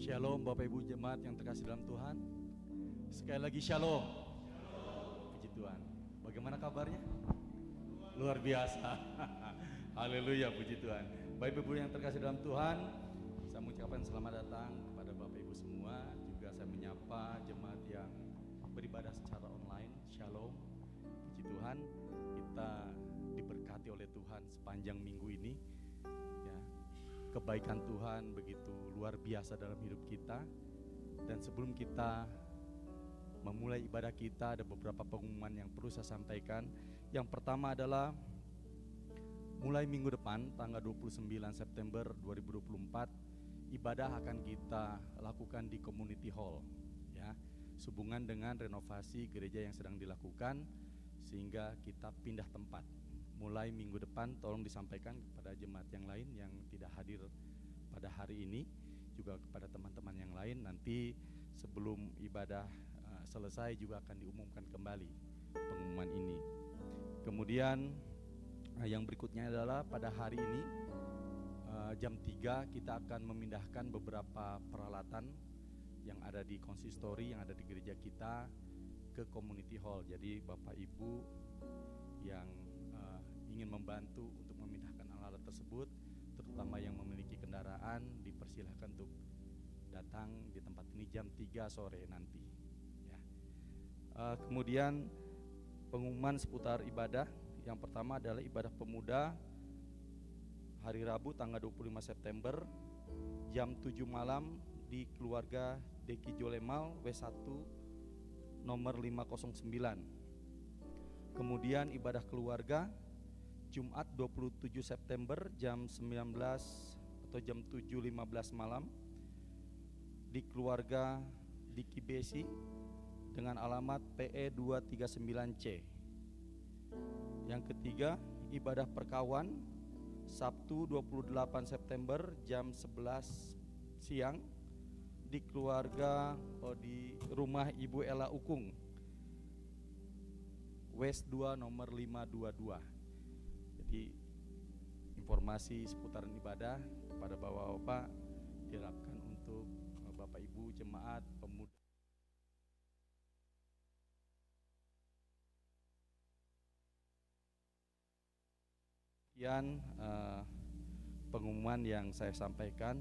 Shalom Bapak Ibu jemaat yang terkasih dalam Tuhan. Sekali lagi shalom. Puji Tuhan. Bagaimana kabarnya? Luar biasa. Haleluya, puji Tuhan. Bapak Ibu yang terkasih dalam Tuhan, saya mengucapkan selamat datang kepada Bapak Ibu semua. Juga saya menyapa jemaat yang beribadah secara online. Shalom. Puji Tuhan. Kita diberkati oleh Tuhan sepanjang minggu ini. Ya, kebaikan Tuhan begitu luar biasa dalam hidup kita. Dan sebelum kita memulai ibadah kita, ada beberapa pengumuman yang perlu saya sampaikan. Yang pertama adalah mulai minggu depan tanggal 29 September 2024 ibadah akan kita lakukan di Community Hall, ya, sehubungan dengan renovasi gereja yang sedang dilakukan, sehingga kita pindah tempat. Mulai minggu depan tolong disampaikan kepada jemaat yang lain yang tidak hadir pada hari ini, juga kepada teman-teman yang lain. Nanti sebelum ibadah selesai juga akan diumumkan kembali pengumuman ini. Kemudian yang berikutnya adalah pada hari ini jam 3 kita akan memindahkan beberapa peralatan yang ada di konsistori, yang ada di gereja kita ke Community Hall. Jadi Bapak Ibu yang ingin membantu untuk memindahkan alat-alat tersebut, terutama yang memiliki kendaraan, dipersilahkan untuk datang di tempat ini jam 3 sore nanti, ya. Kemudian pengumuman seputar ibadah. Yang pertama adalah ibadah pemuda hari Rabu tanggal 25 September jam 7 malam di keluarga Deki Jolemal W1 nomor 509. Kemudian ibadah keluarga Jumat 27 September jam 19 atau jam 7.15 malam di keluarga Diki Besi dengan alamat PE 239C. Yang ketiga, ibadah perkawan Sabtu 28 September jam 11 siang di keluarga di rumah Ibu Ella Ukung West 2 nomor 522. Jadi informasi seputaran ibadah kepada Bapak-bapak diharapkan untuk Bapak Ibu jemaat pemuda. Sekian pengumuman yang saya sampaikan,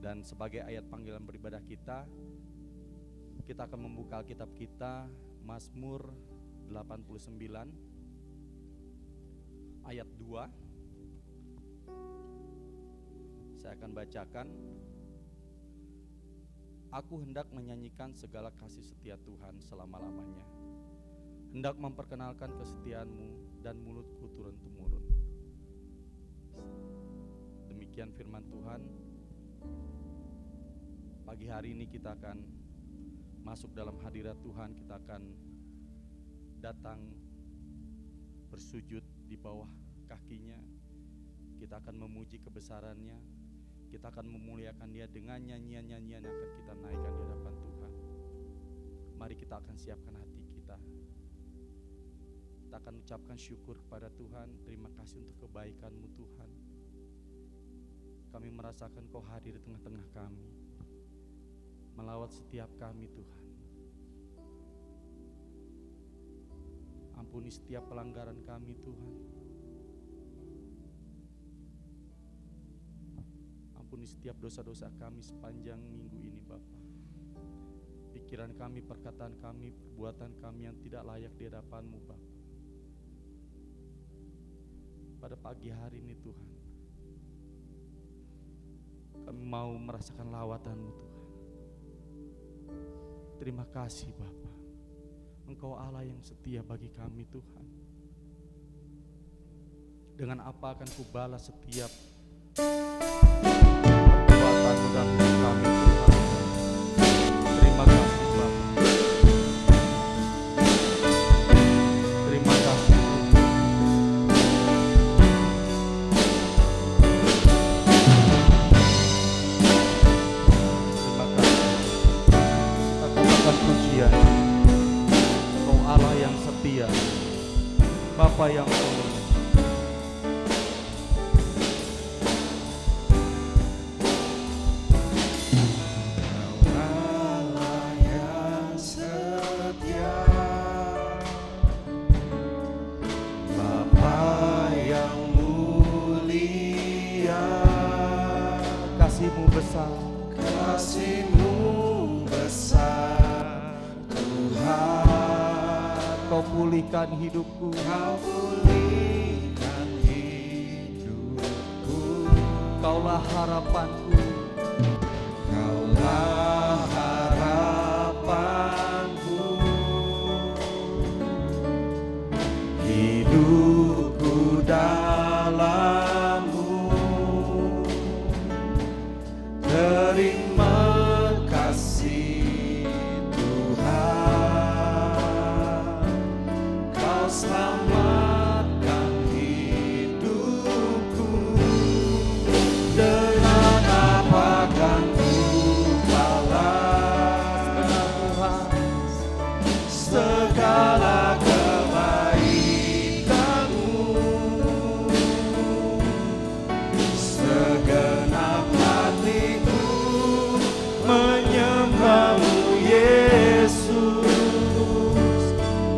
dan sebagai ayat panggilan beribadah kita akan membuka Alkitab kita Mazmur 89 ayat 2. Saya akan bacakan. Aku hendak menyanyikan segala kasih setia Tuhan selama-lamanya, hendak memperkenalkan kesetiaan-Mu dan mulutku turun-temurun. Demikian firman Tuhan. Pagi hari ini kita akan masuk dalam hadirat Tuhan. Kita akan datang bersujud di bawah kakinya. Kita akan memuji kebesarannya. Kita akan memuliakan Dia dengan nyanyian-nyanyian yang akan kita naikkan di hadapan Tuhan. Mari kita akan siapkan hati kita. Kita akan ucapkan syukur kepada Tuhan. Terima kasih untuk kebaikan-Mu Tuhan. Kami merasakan Kau hadir di tengah-tengah kami, melawat setiap kami Tuhan. Ampuni setiap pelanggaran kami Tuhan. Ampuni setiap dosa-dosa kami sepanjang minggu ini Bapa. Pikiran kami, perkataan kami, perbuatan kami yang tidak layak di hadapan-Mu Bapa. Pada pagi hari ini Tuhan, kami mau merasakan lawatan-Mu Tuhan. Terima kasih Bapa. Engkau Allah yang setia bagi kami Tuhan. Dengan apa akan kubalas setiap perbuatan dan hidup kami Tuhan. Terima kasih Bapa. Terima kasih Tuhan. Terima kasih. Kita katakan pujian. Engkau Allah yang setia, Bapa yang penuh. kasih-Mu besar. Kasih-Mu besar Tuhan. Kau pulihkan hidupku. Kau pulihkan hidupku. Kaulah harapanku. Kaulah harapanku. Hidupku dalam-Mu. Terima kasih Tuhan. Kau selamatkan hidupku. Dengan apa kan ku balas segala kebaikan-Mu. Segenap hatiku menyembah-Mu Yesus.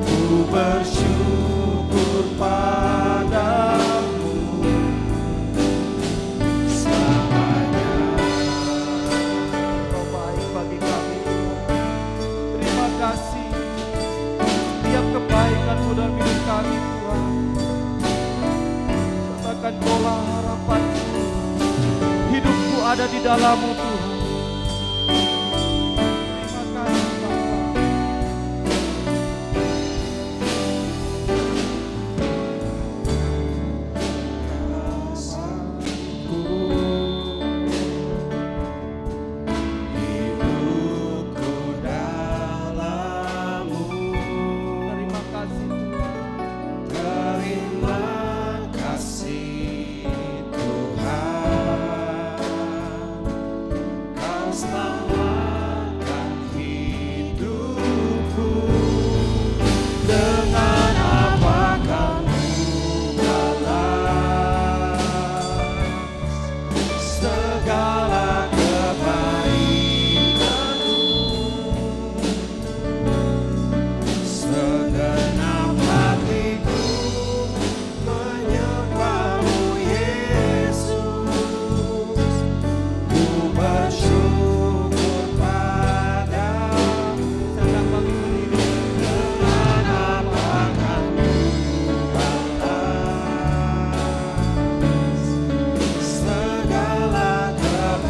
Ku bersyukur padamu selamanya. Kau baik bagi kami. Terima kasih. Setiap kebaikan-Mu dalam hidup kami Tuhan. Katakan kaulah harapanku. Hidupku ada di dalam-Mu Tuhan. Terima kasih Bapa. Hidupku dalam-Mu. Terima kasih Tuhan. Terima kasih Tuhan. Kau selamatkan hidupku. Dengan apa kan ku balas segala kebaikan-Mu. Segenap hatiku menyembah-Mu Yesus. Ku bersyukur padamu. Dengan apa kan ku balas segala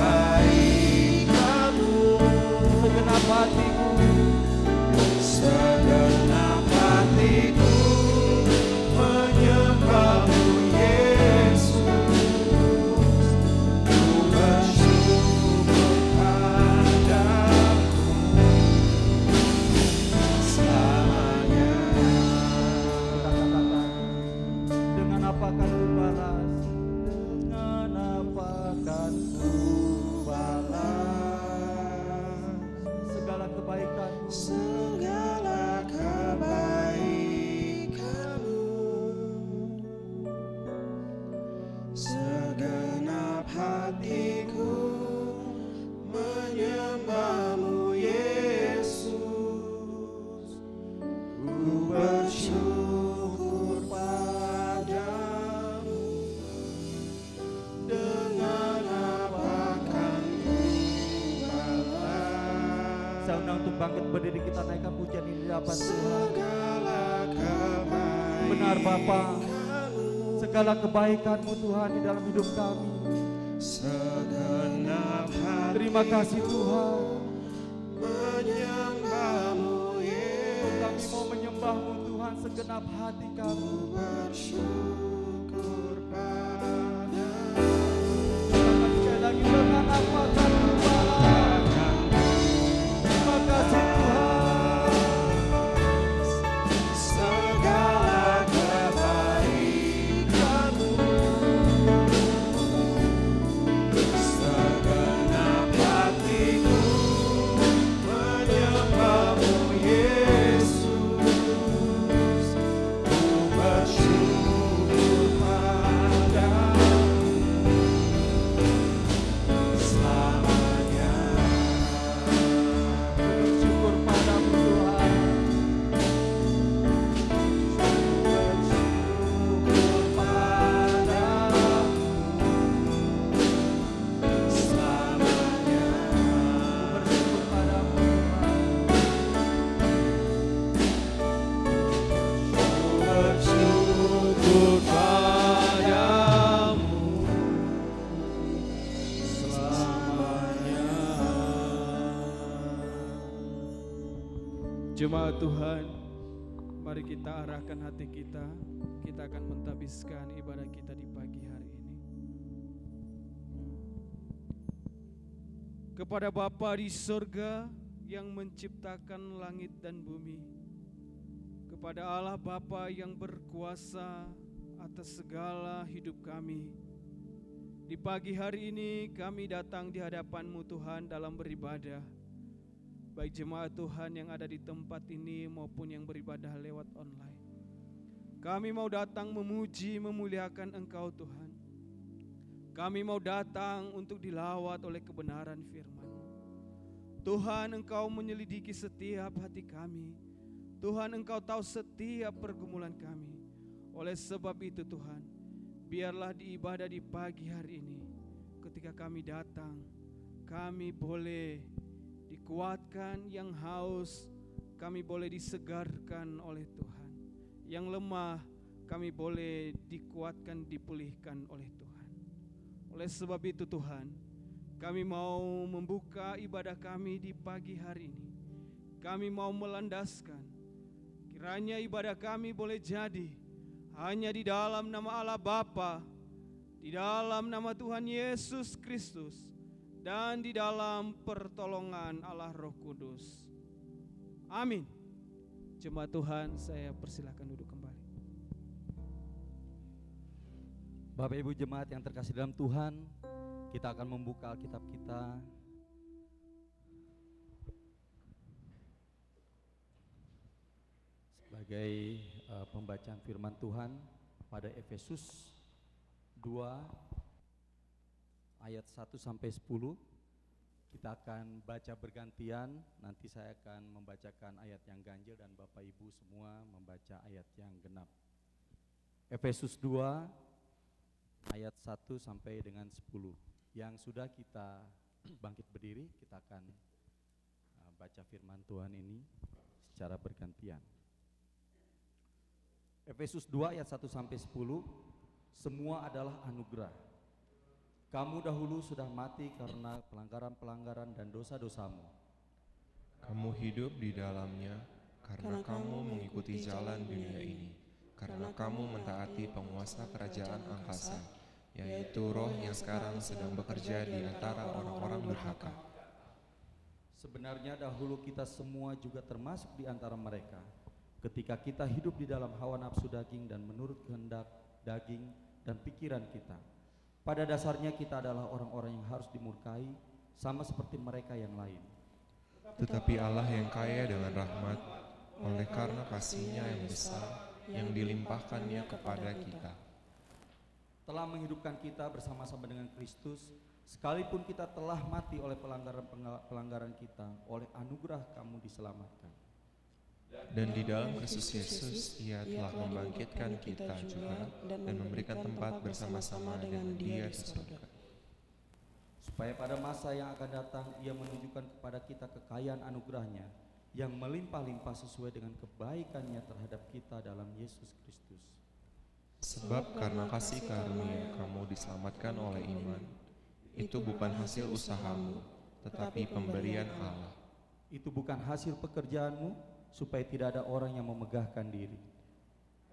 kebaikan-Mu. Segenap hatiku. Segenap hatiku menyembah-Mu Yesus. Ku bersyukur padamu selamanya. Kata-kata. Dengan apa akan ku balas? Dengan apa akan ku balas segala kebaikan-Mu? Segala kebaikan-Mu. Segenap hatiku menyembah-Mu Yesus. Ku bersyukur padamu. Dengan apa kan ku balas Saya undang untuk bangkit berdiri, kita naikkan pujian ini di hadapan Tuhan. segala kebaikan. Benar Bapa, segala kebaikan-Mu Tuhan di dalam hidup kami. Segenap hati Terima kasih Tuhan. menyembah-Mu Kami Yesus. mau menyembah-Mu Tuhan segenap hati kami. Bersyukur padamu. Katakan sekali lagi, dengan apa akan ku balas? Terima kasih Tuhan. Segala kebaikan-Mu. Segenap hatiku menyembah-Mu Yesus. Ku bersyukur padamu. Jemaat Tuhan, mari kita arahkan hati kita. Kita akan mentapiskan ibadah kita di pagi hari ini. Kepada Bapa di surga yang menciptakan langit dan bumi, kepada Allah Bapa yang berkuasa atas segala hidup kami, di pagi hari ini kami datang di hadapan-Mu Tuhan dalam beribadah. Baik jemaat Tuhan yang ada di tempat ini maupun yang beribadah lewat online. Kami mau datang memuji, memuliakan Engkau Tuhan. Kami mau datang untuk dilawat oleh kebenaran firman-Mu. Tuhan, Engkau menyelidiki setiap hati kami. Tuhan, Engkau tahu setiap pergumulan kami. Oleh sebab itu Tuhan, biarlah di ibadah di pagi hari ini, ketika kami datang, kami boleh dikuatkan. Yang haus, kami boleh disegarkan oleh Tuhan. Yang lemah, kami boleh dikuatkan, dipulihkan oleh Tuhan. Oleh sebab itu Tuhan, kami mau membuka ibadah kami di pagi hari ini. Kami mau melandaskan, kiranya ibadah kami boleh jadi hanya di dalam nama Allah Bapa, di dalam nama Tuhan Yesus Kristus, dan di dalam pertolongan Allah Roh Kudus. Amin. Jemaat Tuhan, saya persilahkan duduk kembali. Bapak Ibu jemaat yang terkasih dalam Tuhan, kita akan membuka Alkitab kita. Sebagai pembacaan firman Tuhan pada Efesus 2 ayat 1 sampai 10. Kita akan baca bergantian. Nanti saya akan membacakan ayat yang ganjil dan Bapak Ibu semua membaca ayat yang genap. Efesus 2 ayat 1 sampai dengan 10. Yang sudah kita bangkit berdiri, kita akan baca firman Tuhan ini secara bergantian. Efesus 2 ayat 1 sampai 10. Semua adalah anugerah. Kamu dahulu sudah mati karena pelanggaran-pelanggaran dan dosa-dosamu. Kamu hidup di dalamnya karena kamu mengikuti jalan dunia ini, karena kamu mentaati penguasa kerajaan angkasa, yaitu roh yang sekarang sedang bekerja di antara orang-orang durhaka. Sebenarnya dahulu kita semua juga termasuk di antara mereka, ketika kita hidup di dalam hawa nafsu daging dan menurut kehendak daging dan pikiran kita. Pada dasarnya kita adalah orang-orang yang harus dimurkai, sama seperti mereka yang lain. Tetapi Allah yang kaya dengan rahmat, oleh karena kasih-Nya yang besar, yang dilimpahkannya kepada kita, telah menghidupkan kita bersama-sama dengan Kristus, sekalipun kita telah mati oleh pelanggaran kita, oleh anugerah kamu diselamatkan. Dan di dalam Kristus Yesus Ia telah membangkitkan kita juga dan memberikan tempat bersama-sama dengan Dia di surga. Supaya pada masa yang akan datang Ia menunjukkan kepada kita kekayaan anugerahnya yang melimpah-limpah sesuai dengan kebaikannya terhadap kita dalam Yesus Kristus. Sebab karena kasih karunia kamu diselamatkan oleh iman. Itu bukan hasil usahamu, tetapi pemberian Allah. Itu bukan hasil pekerjaanmu, supaya tidak ada orang yang memegahkan diri.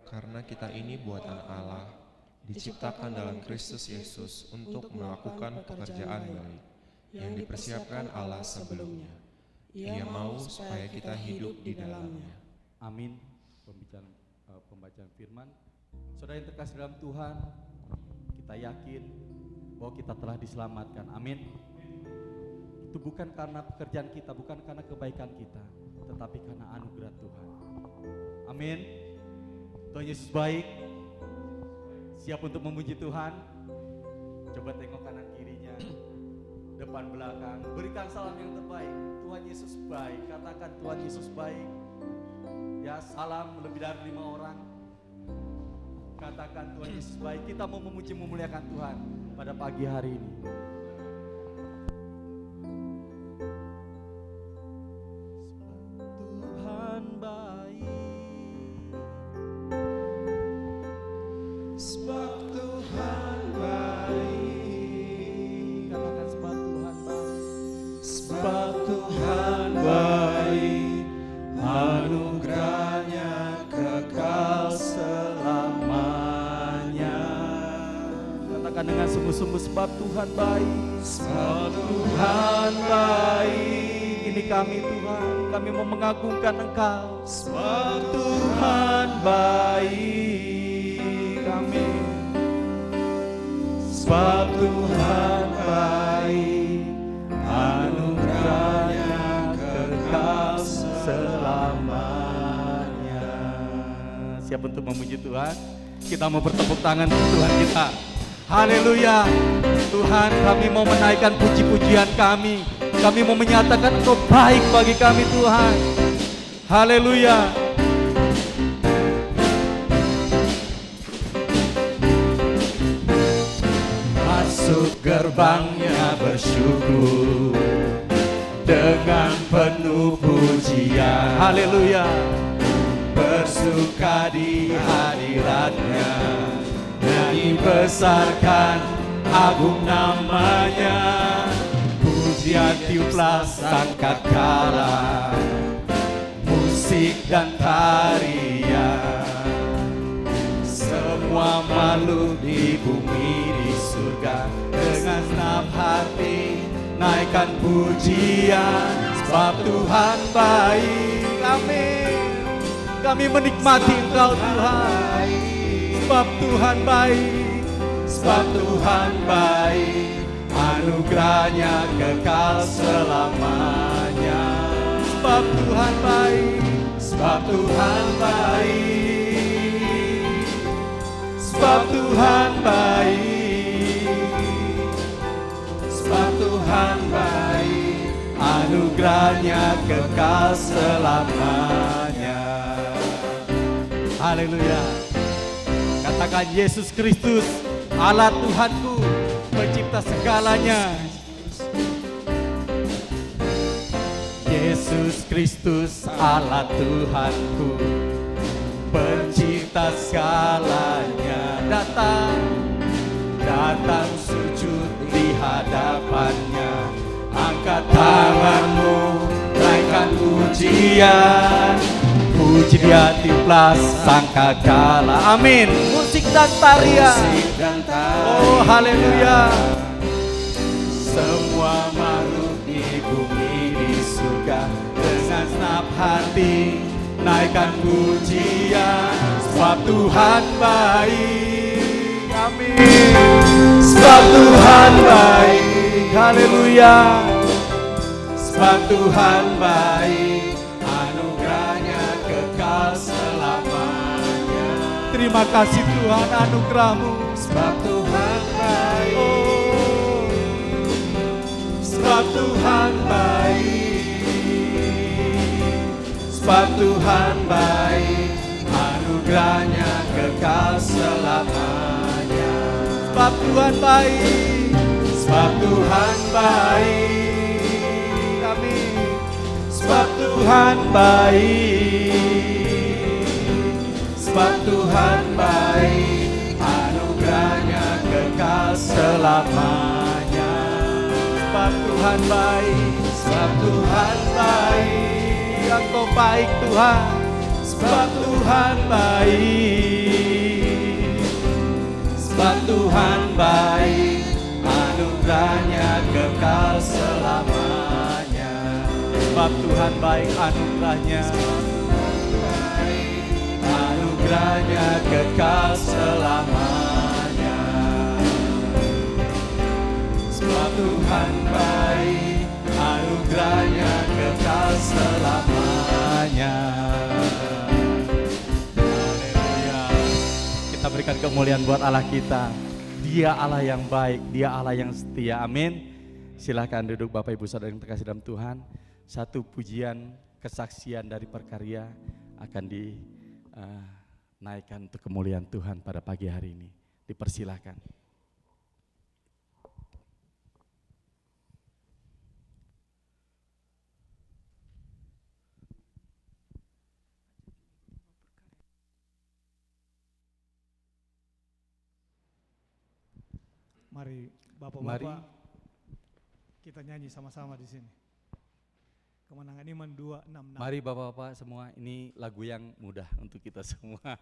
Karena kita ini buatan Allah, diciptakan dalam Kristus Yesus untuk melakukan pekerjaan baik yang dipersiapkan Allah sebelumnya. Ia mau supaya kita hidup di dalamnya. Amin. Pembacaan firman. Saudara yang terkasih dalam Tuhan, kita yakin bahwa kita telah diselamatkan. Amin. Itu bukan karena pekerjaan kita, bukan karena kebaikan kita, tetapi karena anugerah Tuhan. Amin. Tuhan Yesus baik. Siap untuk memuji Tuhan. Coba tengok kanan kirinya, depan belakang. Berikan salam yang terbaik. Tuhan Yesus baik. Katakan Tuhan Yesus baik. Ya, salam lebih dari 5 orang. Katakan Tuhan Yesus baik. Kita mau memuji memuliakan Tuhan pada pagi hari ini. Tuhan baik, katakan dengan sungguh-sungguh, sebab Tuhan baik. Sebab Tuhan baik. Ini kami Tuhan, kami mau mengagungkan Engkau. Sebab Tuhan baik. Amin. Sebab Tuhan baik, anugerahnya kekal selamanya. Siap untuk memuji Tuhan? Kita mau bertepuk tangan untuk Tuhan kita. Haleluya. Tuhan, kami mau menaikkan puji-pujian kami. Kami mau menyatakan Engkau baik bagi kami Tuhan. Haleluya. Masuk gerbangnya bersyukur dengan penuh pujian. Haleluya. Bersuka di hadiratnya, nyanyi besarkan agung namanya. Pujian tiuplah sangkakala, musik dan tarian. Semua makhluk di bumi di surga dengan senang hati naikkan pujian, sebab Tuhan baik. Amin. Kami menikmati Engkau Tuhan, sebab Tuhan baik. Sebab Tuhan baik, anugerahnya kekal selamanya. Sebab Tuhan baik, sebab Tuhan baik. Sebab Tuhan baik, sebab Tuhan baik, anugerahnya kekal selamanya. Haleluya. Katakan, Yesus Kristus, Allah Tuhanku, pencipta segalanya. Yesus Kristus, Allah Tuhanku, pencipta segalanya. Datang sujud di hadapannya. Angkat tanganmu, naikkan pujian. Puji Dia tiuplah sangkakala. Amin. Musik dan tarian. Oh haleluya. Semua makhluk di bumi di surga dengan senap hati naikkan pujian, sebab Tuhan baik. Amin. Sebab Tuhan baik. Haleluya. Sebab Tuhan baik, anugerahnya kekal selamanya. Terima kasih Tuhan anugerah-Mu. Sebab Tuhan baik. Oh, sebab Tuhan baik. Sebab Tuhan baik, anugerahnya kekal selamanya. Sebab Tuhan baik. Sebab Tuhan baik. Amin. Sebab Tuhan baik. Sebab Tuhan baik, anugerahnya kekal selamanya. Sebab Tuhan baik. Sebab Tuhan baik. Engkau baik Tuhan. Sebab Tuhan baik. Sebab Tuhan baik, anugerahnya kekal selamanya. Sebab Tuhan baik, anugerahnya, anugerahnya kekal selamanya. Sebab Tuhan baik, anugerahnya kekal selamanya. Haleluya. Kita berikan kemuliaan buat Allah kita. Dia Allah yang baik, Dia Allah yang setia. Amin. Silahkan duduk Bapak Ibu Saudara yang terkasih dalam Tuhan. Satu pujian kesaksian dari Perkarya akan dinaikkan untuk kemuliaan Tuhan pada pagi hari ini. Dipersilahkan. Mari Bapak-bapak kita nyanyi sama-sama di sini. Kemenangan Iman 266. Mari Bapak-bapak semua, ini lagu yang mudah untuk kita semua.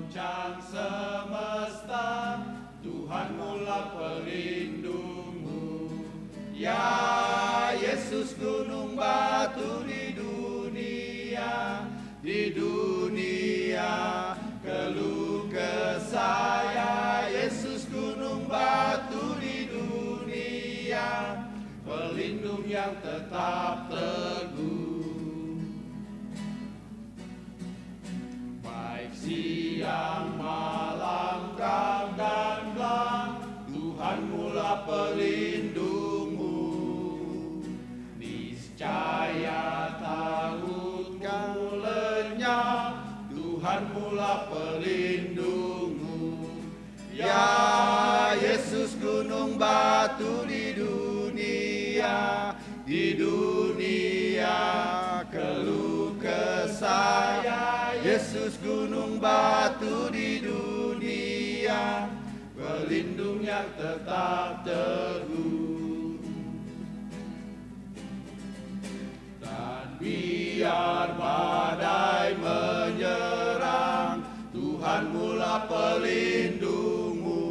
mengguncang semesta, Tuhan mula pelindungmu. Ya Yesus gunung batu di dunia keluh kesah. Ya Yesus gunung batu di dunia, pelindung yang tetap teguh. Baik siang malam terang dan gelap, Tuhan mula pelindungmu. Niscaya takutmu lenyap, Tuhan mula pelindungmu. Ya Yesus gunung batu di dunia keluh kesah. Ya Yesus gunung batu di dunia, pelindung yang tetap teguh. Dan biar badai menyerang, Tuhan mula pelindungmu.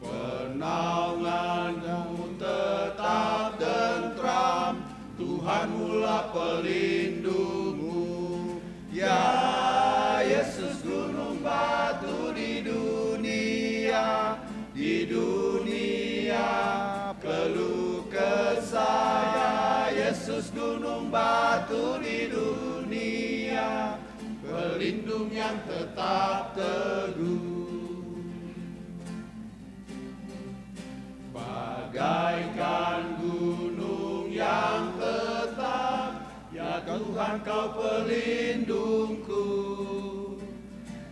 Penaunganmu tetap tentram, Tuhan mula pelindungmu. Ya Yesus gunung batu di dunia keluh kesah. Ya Yesus gunung batu di dunia, pelindung yang tetap teguh. Bagaikan gunung yang tetap, ya Tuhan kau pelindungku.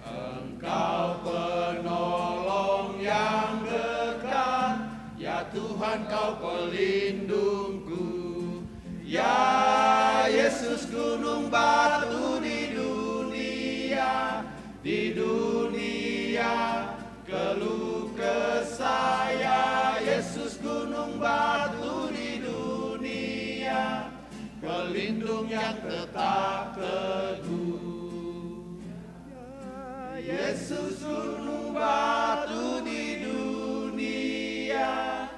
Engkau penolong yang dekat, ya Tuhan kau pelindungku. Ya Yesus gunung batu di dunia keluh kesah. Ya Yesus gunung batu di dunia, pelindung yang tetap teguh. Ya Yesus gunung batu di dunia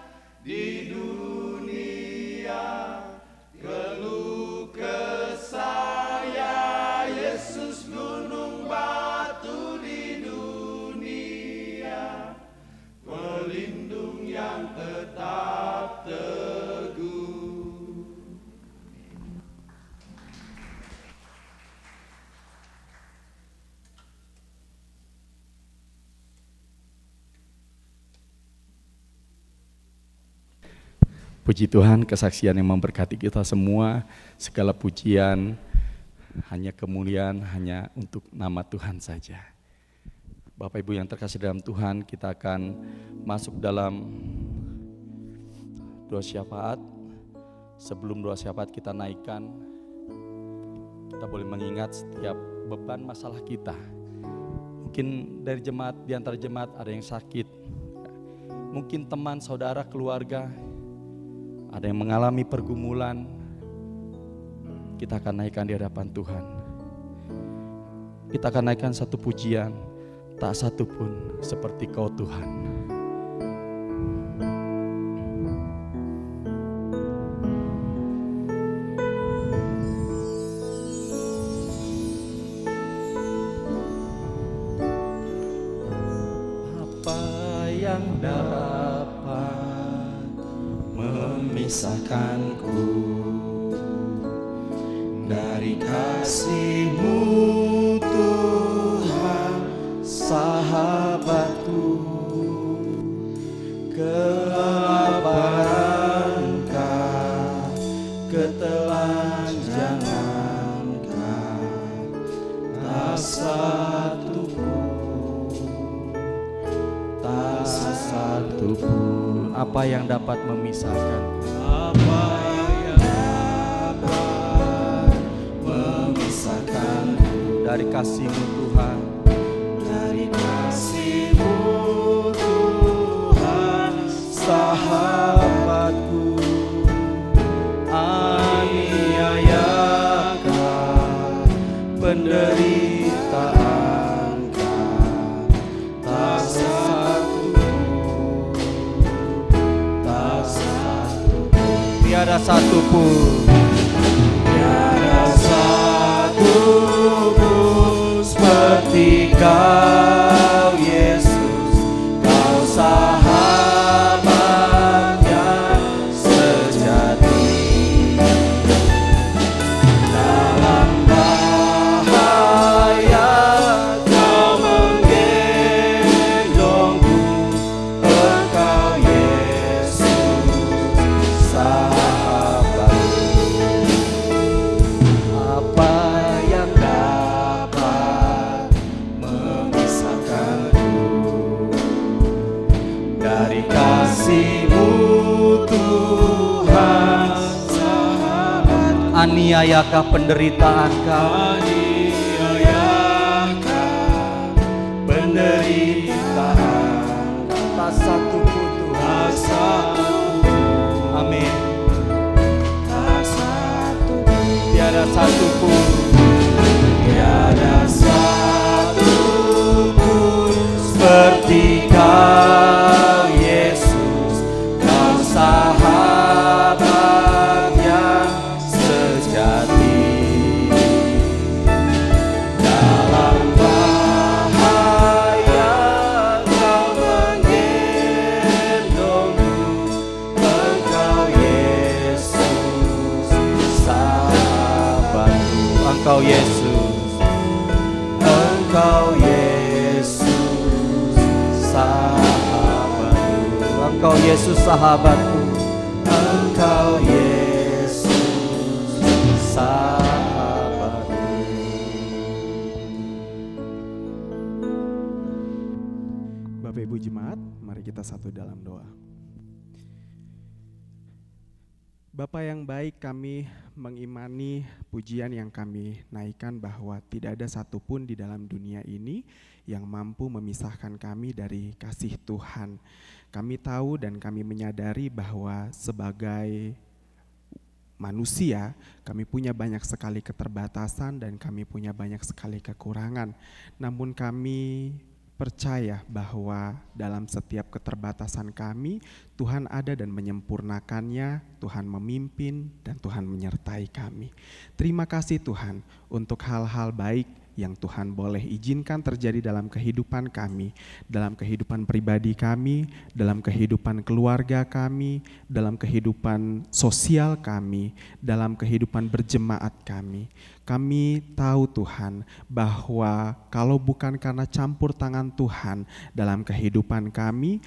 keluh kesah. Ya Yesus gunung batu di dunia, pelindung yang tetap teguh. Puji Tuhan, kesaksian yang memberkati kita semua. Segala pujian, hanya kemuliaan, hanya untuk nama Tuhan saja. Bapak Ibu yang terkasih dalam Tuhan, kita akan masuk dalam doa syafaat. Sebelum doa syafaat kita naikkan, kita boleh mengingat setiap beban masalah kita. Mungkin dari jemaat, di antara jemaat ada yang sakit. Mungkin teman, saudara, keluarga, ada yang mengalami pergumulan. Kita akan naikkan di hadapan Tuhan. Kita akan naikkan satu pujian, tak satu pun seperti Kau Tuhan. Apa yang dapat memisahkanku dari kasih-Mu, Tuhan, sahabatku? Kelaparan, ketelanjangan, tak satu pun. Apa yang dapat memisahkan? Apa yang dapat memisahkanku dari kasih-Mu, Tuhan? Dari kasih-Mu, Tuhan, sahabatku. Aniayakan penderitaan Tiada satu pun, tiada satu pun seperti Kau Yesus, Kau sahabat yang sejati. Dalam bahaya Kau menggendongku, Engkau Yesus sahabatku. Apa yang dapat memisahkanku dari kasih-Mu, Tuhan sahabat? aniayakah penderitaan Kau? Aniayakah penderitaan, Tak satu pun Tuhan. tak satu, Amin. tak satu, Tiada satu pun, tiada satu pun seperti Kau Yesus, Kau sahabat yang sejati. Dalam bahaya Kau menggendongku, Engkau Yesus sahabatku. Engkau Yesus, Engkau Yesus sahabatku. Engkau Yesus sahabatku. Engkau Yesus sahabatku. Bapak Ibu Jemaat, mari kita satu dalam doa. Bapa yang baik, kami mengimani pujian yang kami naikkan bahwa tidak ada satupun di dalam dunia ini yang mampu memisahkan kami dari kasih Tuhan. Kami tahu dan kami menyadari bahwa sebagai manusia, kami punya banyak sekali keterbatasan dan kami punya banyak sekali kekurangan. Namun kami percaya bahwa dalam setiap keterbatasan kami, Tuhan ada dan menyempurnakannya, Tuhan memimpin dan Tuhan menyertai kami. Terima kasih Tuhan untuk hal-hal baik yang Tuhan boleh izinkan terjadi dalam kehidupan kami, dalam kehidupan pribadi kami, dalam kehidupan keluarga kami, dalam kehidupan sosial kami, dalam kehidupan berjemaat kami. Kami tahu Tuhan bahwa kalau bukan karena campur tangan Tuhan dalam kehidupan kami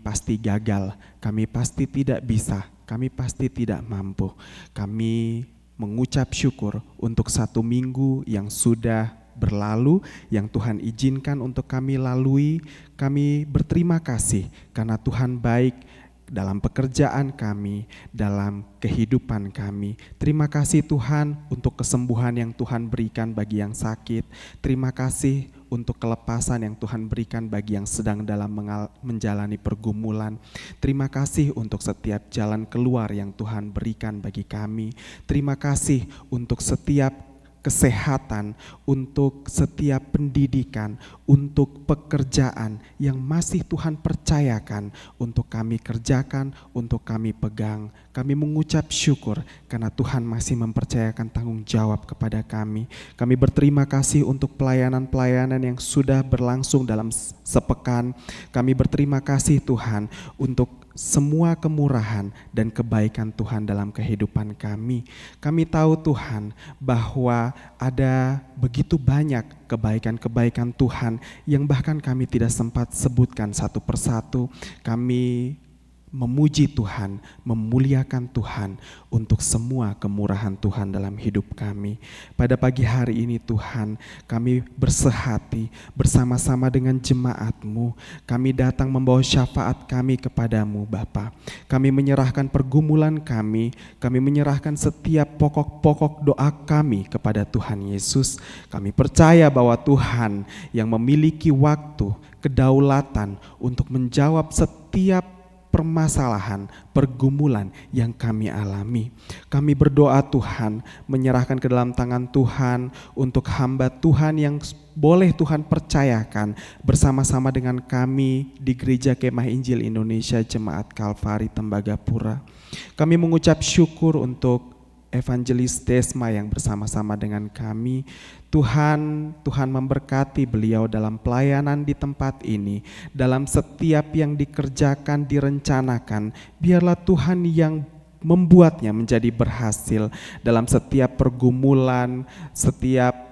pasti gagal, kami pasti tidak bisa, kami pasti tidak mampu. Kami mengucap syukur untuk 1 minggu yang sudah berlalu, yang Tuhan izinkan untuk kami lalui. Kami berterima kasih karena Tuhan baik dalam pekerjaan kami, dalam kehidupan kami. Terima kasih Tuhan untuk kesembuhan yang Tuhan berikan bagi yang sakit. Terima kasih untuk kelepasan yang Tuhan berikan bagi yang sedang dalam menjalani pergumulan. Terima kasih untuk setiap jalan keluar yang Tuhan berikan bagi kami. Terima kasih untuk setiap kesehatan, untuk setiap pendidikan, untuk pekerjaan yang masih Tuhan percayakan untuk kami kerjakan, untuk kami pegang. Kami mengucap syukur karena Tuhan masih mempercayakan tanggung jawab kepada kami. Kami berterima kasih untuk pelayanan-pelayanan yang sudah berlangsung dalam sepekan. Kami berterima kasih Tuhan untuk semua kemurahan dan kebaikan Tuhan dalam kehidupan kami. Kami tahu Tuhan bahwa ada begitu banyak kebaikan-kebaikan Tuhan yang bahkan kami tidak sempat sebutkan satu persatu. Kami memuji Tuhan, memuliakan Tuhan untuk semua kemurahan Tuhan dalam hidup kami. Pada pagi hari ini Tuhan, kami bersehati bersama-sama dengan jemaat-Mu. Kami datang membawa syafaat kami kepadamu Bapa. Kami menyerahkan pergumulan kami menyerahkan setiap pokok-pokok doa kami kepada Tuhan Yesus. Kami percaya bahwa Tuhan yang memiliki waktu, kedaulatan untuk menjawab setiap permasalahan, pergumulan yang kami alami. Kami berdoa Tuhan, menyerahkan ke dalam tangan Tuhan untuk hamba Tuhan yang boleh Tuhan percayakan bersama-sama dengan kami di Gereja Kemah Injil Indonesia Jemaat Kalvari Tembagapura. Kami mengucap syukur untuk Evangelis Desma yang bersama-sama dengan kami. Tuhan memberkati beliau dalam pelayanan di tempat ini, dalam setiap yang dikerjakan, direncanakan. Biarlah Tuhan yang membuatnya menjadi berhasil dalam setiap pergumulan, setiap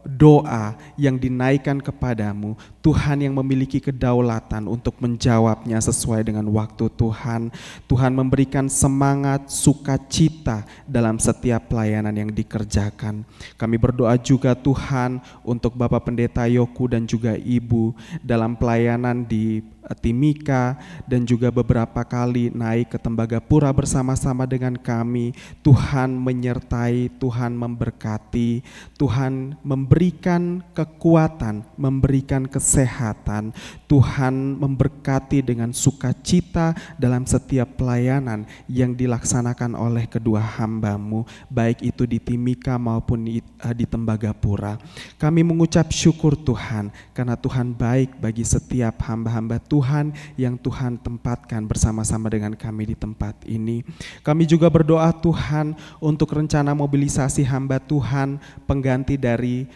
doa yang dinaikkan kepadamu. Tuhan yang memiliki kedaulatan untuk menjawabnya sesuai dengan waktu Tuhan. Tuhan memberikan semangat, sukacita dalam setiap pelayanan yang dikerjakan. Kami berdoa juga Tuhan untuk Bapak Pendeta Yoku dan juga Ibu dalam pelayanan di Timika dan juga beberapa kali naik ke Tembagapura bersama-sama dengan kami. Tuhan menyertai, Tuhan memberkati, Tuhan memberikan kekuatan, memberikan kesehatan. Tuhan memberkati dengan sukacita dalam setiap pelayanan yang dilaksanakan oleh kedua hamba-Mu, baik itu di Timika maupun di Tembagapura. Kami mengucap syukur Tuhan, karena Tuhan baik bagi setiap hamba-hamba Tuhan yang Tuhan tempatkan bersama-sama dengan kami di tempat ini. Kami juga berdoa Tuhan untuk rencana mobilisasi hamba Tuhan, pengganti dari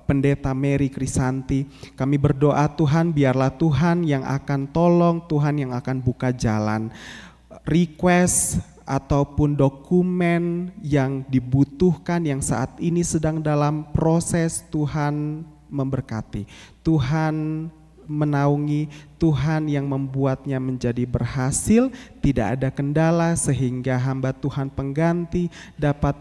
Pendeta Mary Krisanti. Kami berdoa Tuhan, biarlah Tuhan yang akan tolong, Tuhan yang akan buka jalan. Request ataupun dokumen yang dibutuhkan yang saat ini sedang dalam proses, Tuhan memberkati, Tuhan menaungi, Tuhan yang membuatnya menjadi berhasil, tidak ada kendala sehingga hamba Tuhan pengganti dapat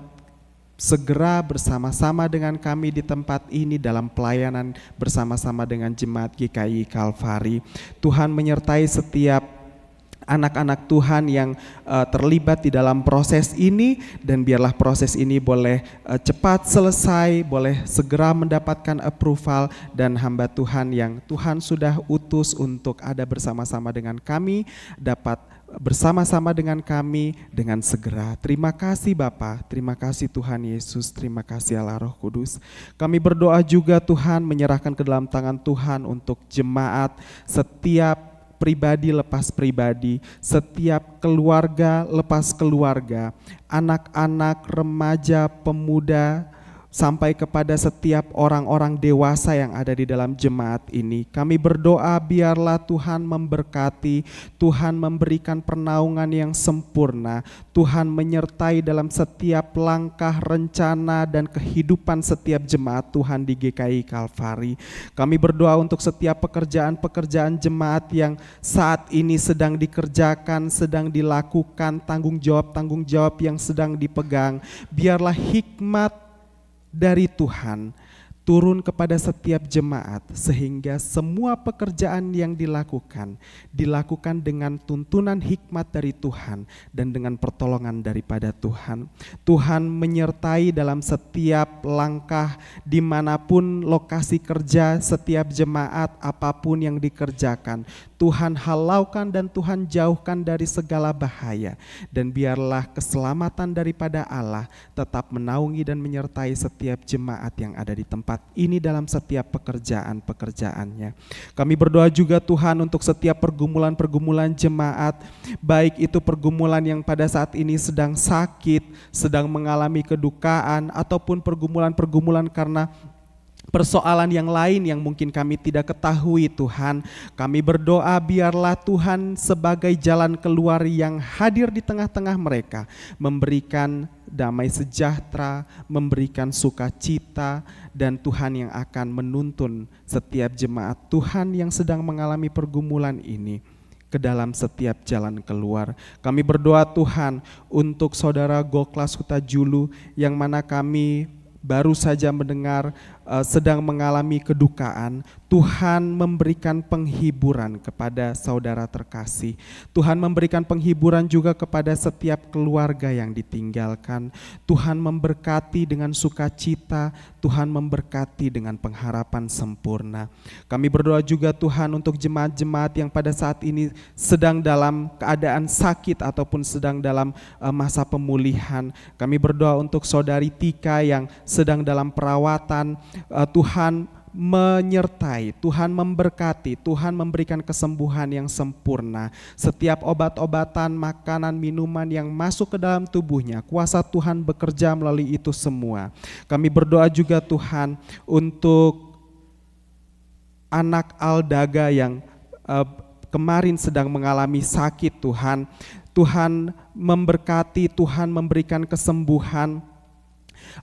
segera bersama-sama dengan kami di tempat ini dalam pelayanan bersama-sama dengan Jemaat GKI Kalvari. Tuhan menyertai setiap anak-anak Tuhan yang terlibat di dalam proses ini, dan biarlah proses ini boleh cepat selesai, boleh segera mendapatkan approval, dan hamba Tuhan yang Tuhan sudah utus untuk ada bersama-sama dengan kami dapat bersama-sama dengan kami dengan segera. Terima kasih Bapa, terima kasih Tuhan Yesus, terima kasih Allah Roh Kudus. Kami berdoa juga Tuhan, menyerahkan ke dalam tangan Tuhan untuk jemaat, setiap pribadi lepas pribadi, setiap keluarga lepas keluarga, anak-anak, remaja, pemuda, sampai kepada setiap orang-orang dewasa yang ada di dalam jemaat ini. Kami berdoa biarlah Tuhan memberkati, Tuhan memberikan pernaungan yang sempurna, Tuhan menyertai dalam setiap langkah, rencana, dan kehidupan setiap jemaat Tuhan di GKI Kalvari. Kami berdoa untuk setiap pekerjaan-pekerjaan jemaat yang saat ini sedang dikerjakan, sedang dilakukan, tanggung jawab yang sedang dipegang. Biarlah hikmat dari Tuhan turun kepada setiap jemaat, sehingga semua pekerjaan yang dilakukan dengan tuntunan hikmat dari Tuhan dan dengan pertolongan daripada Tuhan. Tuhan menyertai dalam setiap langkah, dimanapun lokasi kerja setiap jemaat, apapun yang dikerjakan. Tuhan halaukan dan Tuhan jauhkan dari segala bahaya, dan biarlah keselamatan daripada Allah tetap menaungi dan menyertai setiap jemaat yang ada di tempat ini dalam setiap pekerjaan-pekerjaannya. Kami berdoa juga Tuhan untuk setiap pergumulan-pergumulan jemaat, baik itu pergumulan yang pada saat ini sedang sakit, sedang mengalami kedukaan, ataupun pergumulan-pergumulan karena persoalan yang lain yang mungkin kami tidak ketahui. Tuhan, kami berdoa biarlah Tuhan sebagai jalan keluar yang hadir di tengah-tengah mereka, memberikan damai sejahtera, memberikan sukacita, dan Tuhan yang akan menuntun setiap jemaat Tuhan yang sedang mengalami pergumulan ini ke dalam setiap jalan keluar. Kami berdoa Tuhan untuk saudara Goklas Hutajulu yang mana kami baru saja mendengar sedang mengalami kedukaan. Tuhan memberikan penghiburan kepada saudara terkasih. Tuhan memberikan penghiburan juga kepada setiap keluarga yang ditinggalkan. Tuhan memberkati dengan sukacita, Tuhan memberkati dengan pengharapan sempurna. Kami berdoa juga Tuhan untuk jemaat-jemaat yang pada saat ini sedang dalam keadaan sakit ataupun sedang dalam masa pemulihan. Kami berdoa untuk saudari Tika yang sedang dalam perawatan. Tuhan menyertai, Tuhan memberkati, Tuhan memberikan kesembuhan yang sempurna. Setiap obat-obatan, makanan, minuman yang masuk ke dalam tubuhnya, kuasa Tuhan bekerja melalui itu semua. Kami berdoa juga Tuhan untuk anak Aldaga yang kemarin sedang mengalami sakit Tuhan. Tuhan memberkati, Tuhan memberikan kesembuhan.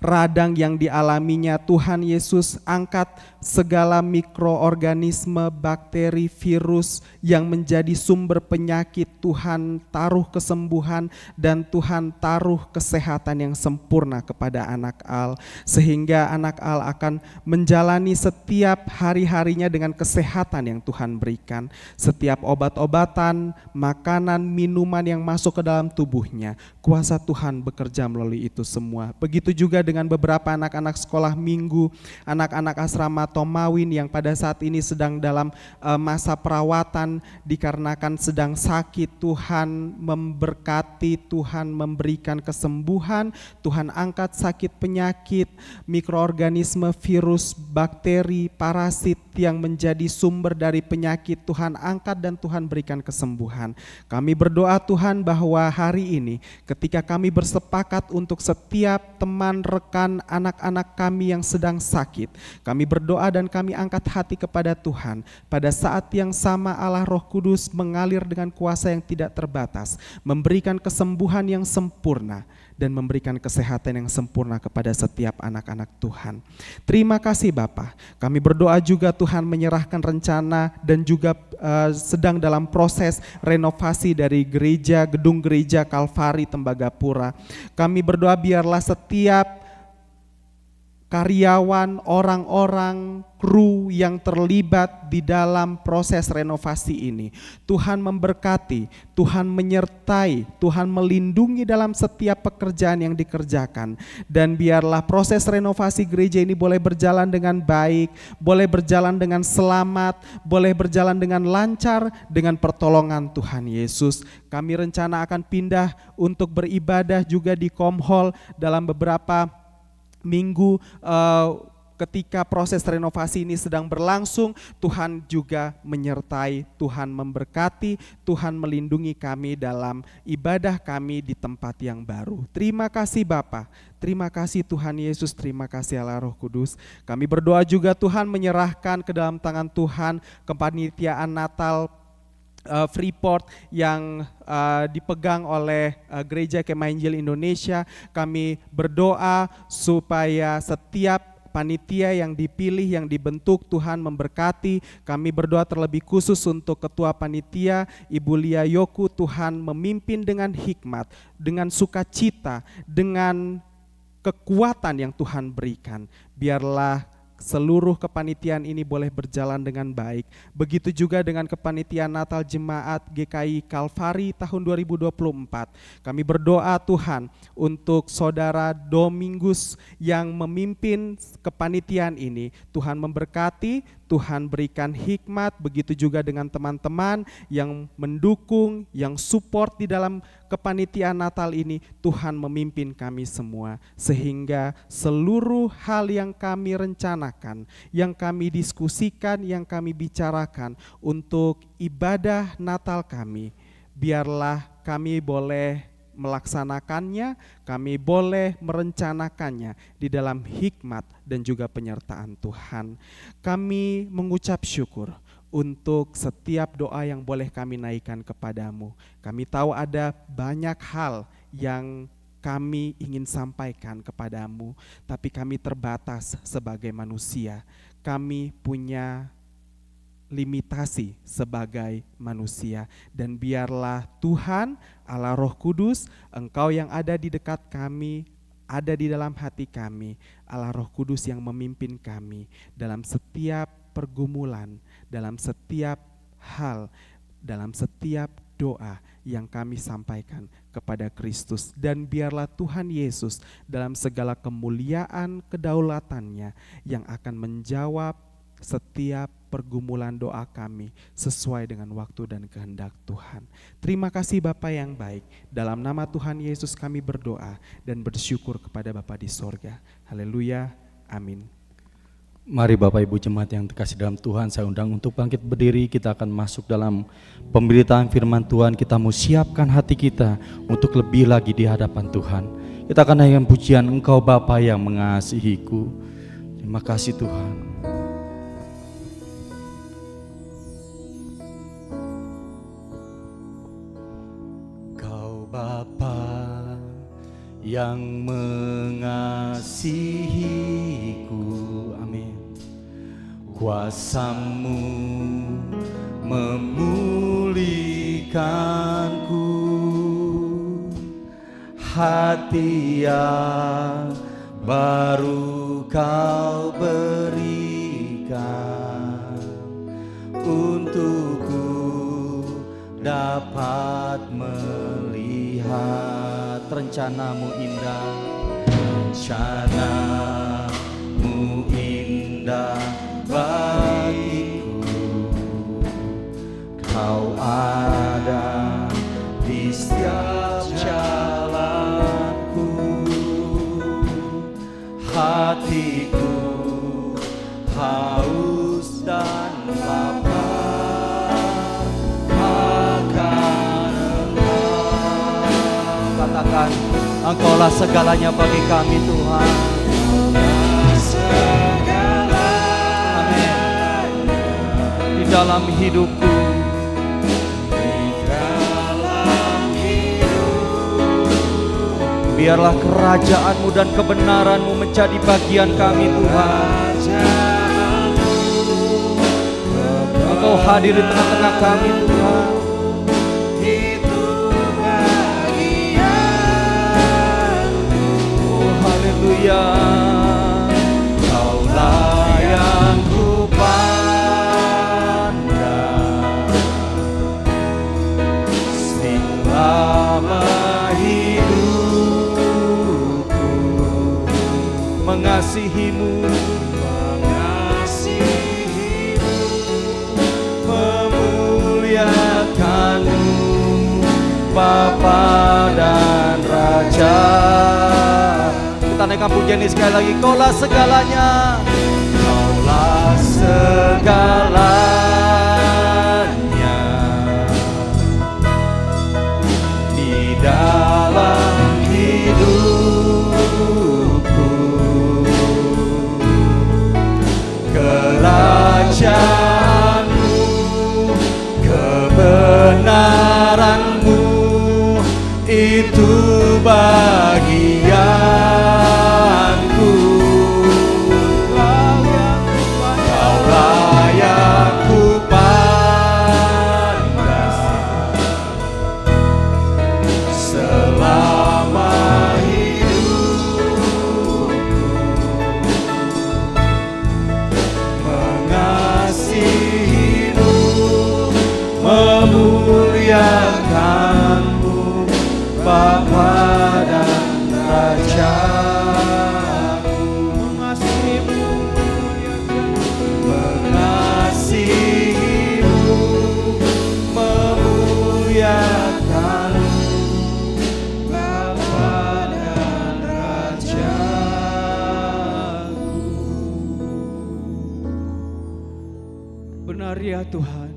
Radang yang dialaminya, Tuhan Yesus angkat segala mikroorganisme, bakteri, virus yang menjadi sumber penyakit. Tuhan taruh kesembuhan dan Tuhan taruh kesehatan yang sempurna kepada anak Al, sehingga anak Al akan menjalani setiap hari-harinya dengan kesehatan yang Tuhan berikan. Setiap obat-obatan, makanan, minuman yang masuk ke dalam tubuhnya, kuasa Tuhan bekerja melalui itu semua. Begitu juga dengan beberapa anak-anak sekolah minggu, anak-anak asrama Tomawin yang pada saat ini sedang dalam masa perawatan dikarenakan sedang sakit. Tuhan memberkati, Tuhan memberikan kesembuhan, Tuhan angkat sakit penyakit, mikroorganisme, virus, bakteri, parasit yang menjadi sumber dari penyakit, Tuhan angkat dan Tuhan berikan kesembuhan. Kami berdoa Tuhan bahwa hari ini ketika kami bersepakat untuk setiap teman, rekan, anak-anak kami yang sedang sakit, kami berdoa dan kami angkat hati kepada Tuhan. Pada saat yang sama Allah Roh Kudus mengalir dengan kuasa yang tidak terbatas, memberikan kesembuhan yang sempurna dan memberikan kesehatan yang sempurna kepada setiap anak-anak Tuhan. Terima kasih Bapa. Kami berdoa juga Tuhan menyerahkan rencana dan juga sedang dalam proses renovasi dari gedung gereja Kalvari Tembagapura. Kami berdoa biarlah setiap karyawan, orang-orang, kru yang terlibat di dalam proses renovasi ini, Tuhan memberkati, Tuhan menyertai, Tuhan melindungi dalam setiap pekerjaan yang dikerjakan. Dan biarlah proses renovasi gereja ini boleh berjalan dengan baik, boleh berjalan dengan selamat, boleh berjalan dengan lancar dengan pertolongan Tuhan Yesus. Kami rencana akan pindah untuk beribadah juga di Komhol dalam beberapa minggu. Ketika proses renovasi ini sedang berlangsung, Tuhan juga menyertai, Tuhan memberkati, Tuhan melindungi kami dalam ibadah kami di tempat yang baru. Terima kasih Bapa, terima kasih Tuhan Yesus, terima kasih Allah Roh Kudus. Kami berdoa juga Tuhan menyerahkan ke dalam tangan Tuhan kepanitiaan Natal Freeport yang dipegang oleh Gereja Kemah Injil Indonesia. Kami berdoa supaya setiap panitia yang dipilih, yang dibentuk, Tuhan memberkati. Kami berdoa terlebih khusus untuk Ketua Panitia Ibu Lia Yoku, Tuhan memimpin dengan hikmat, dengan sukacita, dengan kekuatan yang Tuhan berikan. Biarlah seluruh kepanitiaan ini boleh berjalan dengan baik. Begitu juga dengan kepanitiaan Natal Jemaat GKI Kalvari tahun 2024. Kami berdoa Tuhan untuk Saudara Domingus yang memimpin kepanitiaan ini. Tuhan memberkati, Tuhan berikan hikmat, begitu juga dengan teman-teman yang mendukung, yang support di dalam kepanitiaan Natal ini. Tuhan memimpin kami semua, sehingga seluruh hal yang kami rencanakan, yang kami diskusikan, yang kami bicarakan untuk ibadah Natal kami, biarlah kami boleh melaksanakannya, kami boleh merencanakannya di dalam hikmat dan juga penyertaan Tuhan. Kami mengucap syukur untuk setiap doa yang boleh kami naikkan kepadamu. Kami tahu ada banyak hal yang kami ingin sampaikan kepadamu, tapi kami terbatas sebagai manusia. Kami punya limitasi sebagai manusia, dan biarlah Tuhan Allah Roh Kudus, Engkau yang ada di dekat kami, ada di dalam hati kami, Allah Roh Kudus yang memimpin kami dalam setiap pergumulan, dalam setiap hal, dalam setiap doa yang kami sampaikan kepada Kristus. Dan biarlah Tuhan Yesus dalam segala kemuliaan kedaulatannya yang akan menjawab setiap pergumulan doa kami sesuai dengan waktu dan kehendak Tuhan. Terima kasih Bapa yang baik. Dalam nama Tuhan Yesus kami berdoa dan bersyukur kepada Bapa di sorga. Haleluya. Amin. Mari Bapak Ibu jemaat yang terkasih dalam Tuhan, saya undang untuk bangkit berdiri. Kita akan masuk dalam pemberitaan firman Tuhan. Kita mau siapkan hati kita untuk lebih lagi di hadapan Tuhan. Kita akan naikkan pujian Engkau Bapa yang mengasihiku. Terima kasih Tuhan. Kau Bapa yang mengasihiku, kuasa-Mu memulihkanku, hati yang baru Kau berikan, untukku dapat melihat rencana-Mu indah, rencana-Mu indah bagiku. Kau ada di setiap jalanku, hatiku haus dan lapar akan Engkau. Katakan, Engkaulah segalanya bagi kami Tuhan. Dalam hidupku, biarlah kerajaan-Mu dan kebenaran-Mu menjadi bagian kami Tuhan. Engkau hadir di tengah-tengah kami Tuhan. Oh haleluya. Kaulah yang mengasihi-Mu, memuliakan-Mu, Bapa dan Raja. Kita naikkan pujian ini sekali lagi. Kaulah segalanya, Kaulah segalanya di dalam hidupku. Kerajaan-Mu, kebenaran-Mu, itu bagianku. Kaulah yang kupandang selama memuliakan-Mu, Bapa dan Raja-Ku. Mengasihi-Mu, memuliakan-Mu, Bapa dan Raja-Ku. Benar ya Tuhan,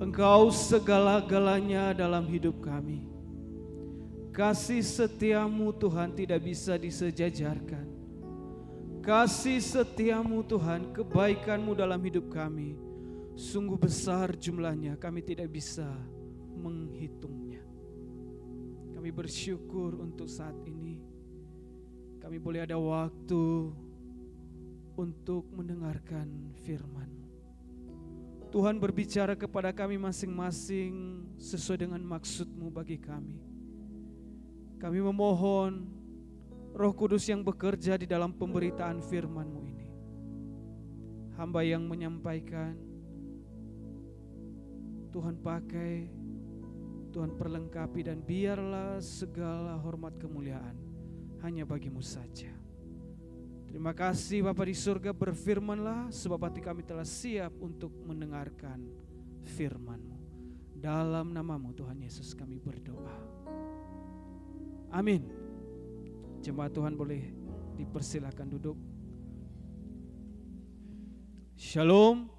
Engkau segala-galanya dalam hidup kami. Kasih setia-Mu Tuhan tidak bisa disejajarkan. Kasih setia-Mu Tuhan, kebaikan-Mu dalam hidup kami sungguh besar jumlahnya, kami tidak bisa menghitungnya. Kami bersyukur untuk saat ini kami boleh ada waktu untuk mendengarkan firman-Mu. Tuhan berbicara kepada kami masing-masing sesuai dengan maksud-Mu bagi kami. Kami memohon Roh Kudus yang bekerja di dalam pemberitaan firman-Mu ini. hamba yang menyampaikan. Tuhan pakai, Tuhan perlengkapi, dan biarlah segala hormat kemuliaan hanya bagimu saja. Terima kasih Bapa di surga, berfirmanlah sebab hati kami telah siap untuk mendengarkan firman-Mu. Dalam namamu Tuhan Yesus kami berdoa. Amin. Jemaat Tuhan boleh dipersilakan duduk. Shalom.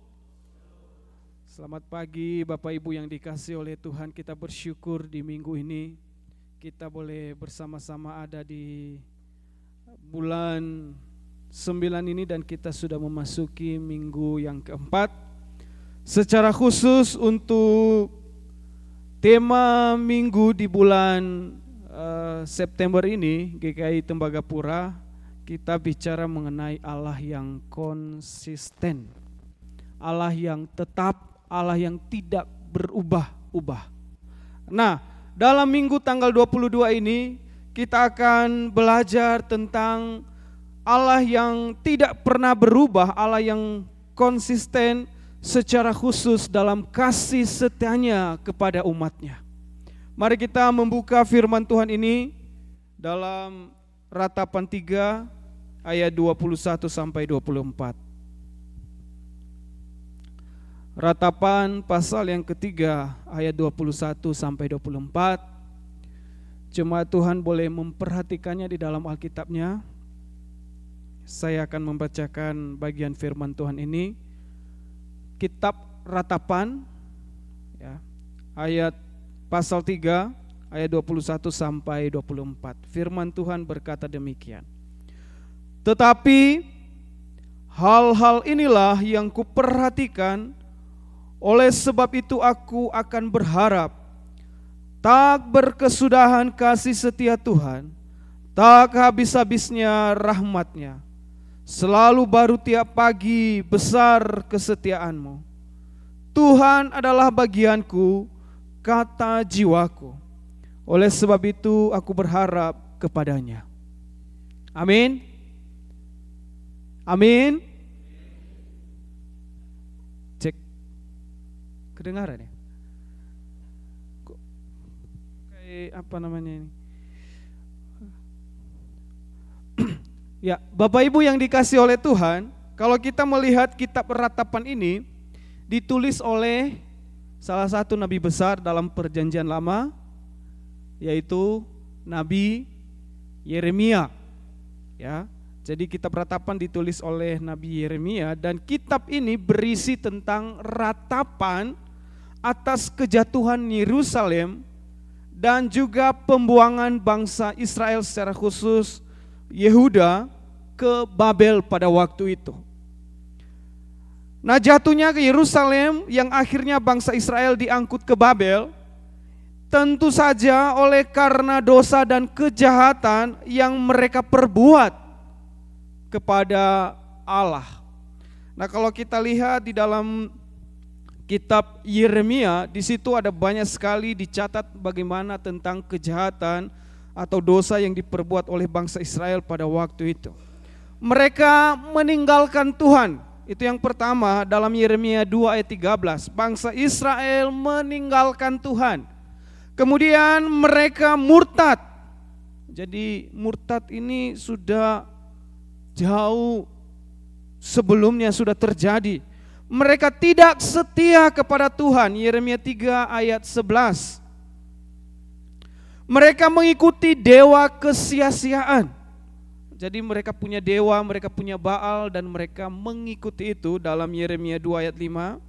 Selamat pagi Bapak Ibu yang dikasihi oleh Tuhan. Kita bersyukur di minggu ini kita boleh bersama-sama ada di bulan 9 ini, dan kita sudah memasuki minggu yang keempat. Secara khusus untuk tema minggu di bulan September ini, GKI Tembagapura, kita bicara mengenai Allah yang konsisten, Allah yang tetap, Allah yang tidak berubah-ubah. Nah, dalam minggu tanggal 22 ini kita akan belajar tentang Allah yang tidak pernah berubah, Allah yang konsisten secara khusus dalam kasih setianya kepada umatnya. Mari kita membuka firman Tuhan ini dalam Ratapan 3 ayat 21 sampai 24. Ratapan pasal yang ketiga ayat 21 sampai 24. Jemaat Tuhan boleh memperhatikannya di dalam Alkitabnya. Saya akan membacakan bagian firman Tuhan ini. Kitab Ratapan ya, ayat pasal 3 ayat 21 sampai 24. Firman Tuhan berkata demikian. Tetapi hal-hal inilah yang kuperhatikan, oleh sebab itu aku akan berharap. Tak berkesudahan kasih setia Tuhan, tak habis-habisnya rahmat-Nya. Selalu baru tiap pagi besar kesetiaan-Mu. Tuhan adalah bagianku, kata jiwaku. Oleh sebab itu aku berharap kepadanya. Amin. Amin. Cek. Kedengaran ya? Kayak apa namanya ini? Ya, Bapak Ibu yang dikasihi oleh Tuhan, kalau kita melihat kitab Ratapan ini ditulis oleh salah satu nabi besar dalam Perjanjian Lama, yaitu Nabi Yeremia. Ya, jadi kitab Ratapan ditulis oleh Nabi Yeremia, dan kitab ini berisi tentang ratapan atas kejatuhan Yerusalem dan juga pembuangan bangsa Israel secara khusus Yehuda ke Babel pada waktu itu. Nah, jatuhnya ke Yerusalem yang akhirnya bangsa Israel diangkut ke Babel tentu saja oleh karena dosa dan kejahatan yang mereka perbuat kepada Allah. Nah, kalau kita lihat di dalam kitab Yeremia, di situ ada banyak sekali dicatat bagaimana tentang kejahatan atau dosa yang diperbuat oleh bangsa Israel pada waktu itu. Mereka meninggalkan Tuhan. Itu yang pertama dalam Yeremia 2 ayat 13. Bangsa Israel meninggalkan Tuhan. Kemudian mereka murtad. Jadi murtad ini sudah jauh sebelumnya sudah terjadi. Mereka tidak setia kepada Tuhan. Yeremia 3 ayat 11. Mereka mengikuti dewa kesia-siaan. Jadi mereka punya dewa, mereka punya Baal, dan mereka mengikuti itu dalam Yeremia 2 ayat 5.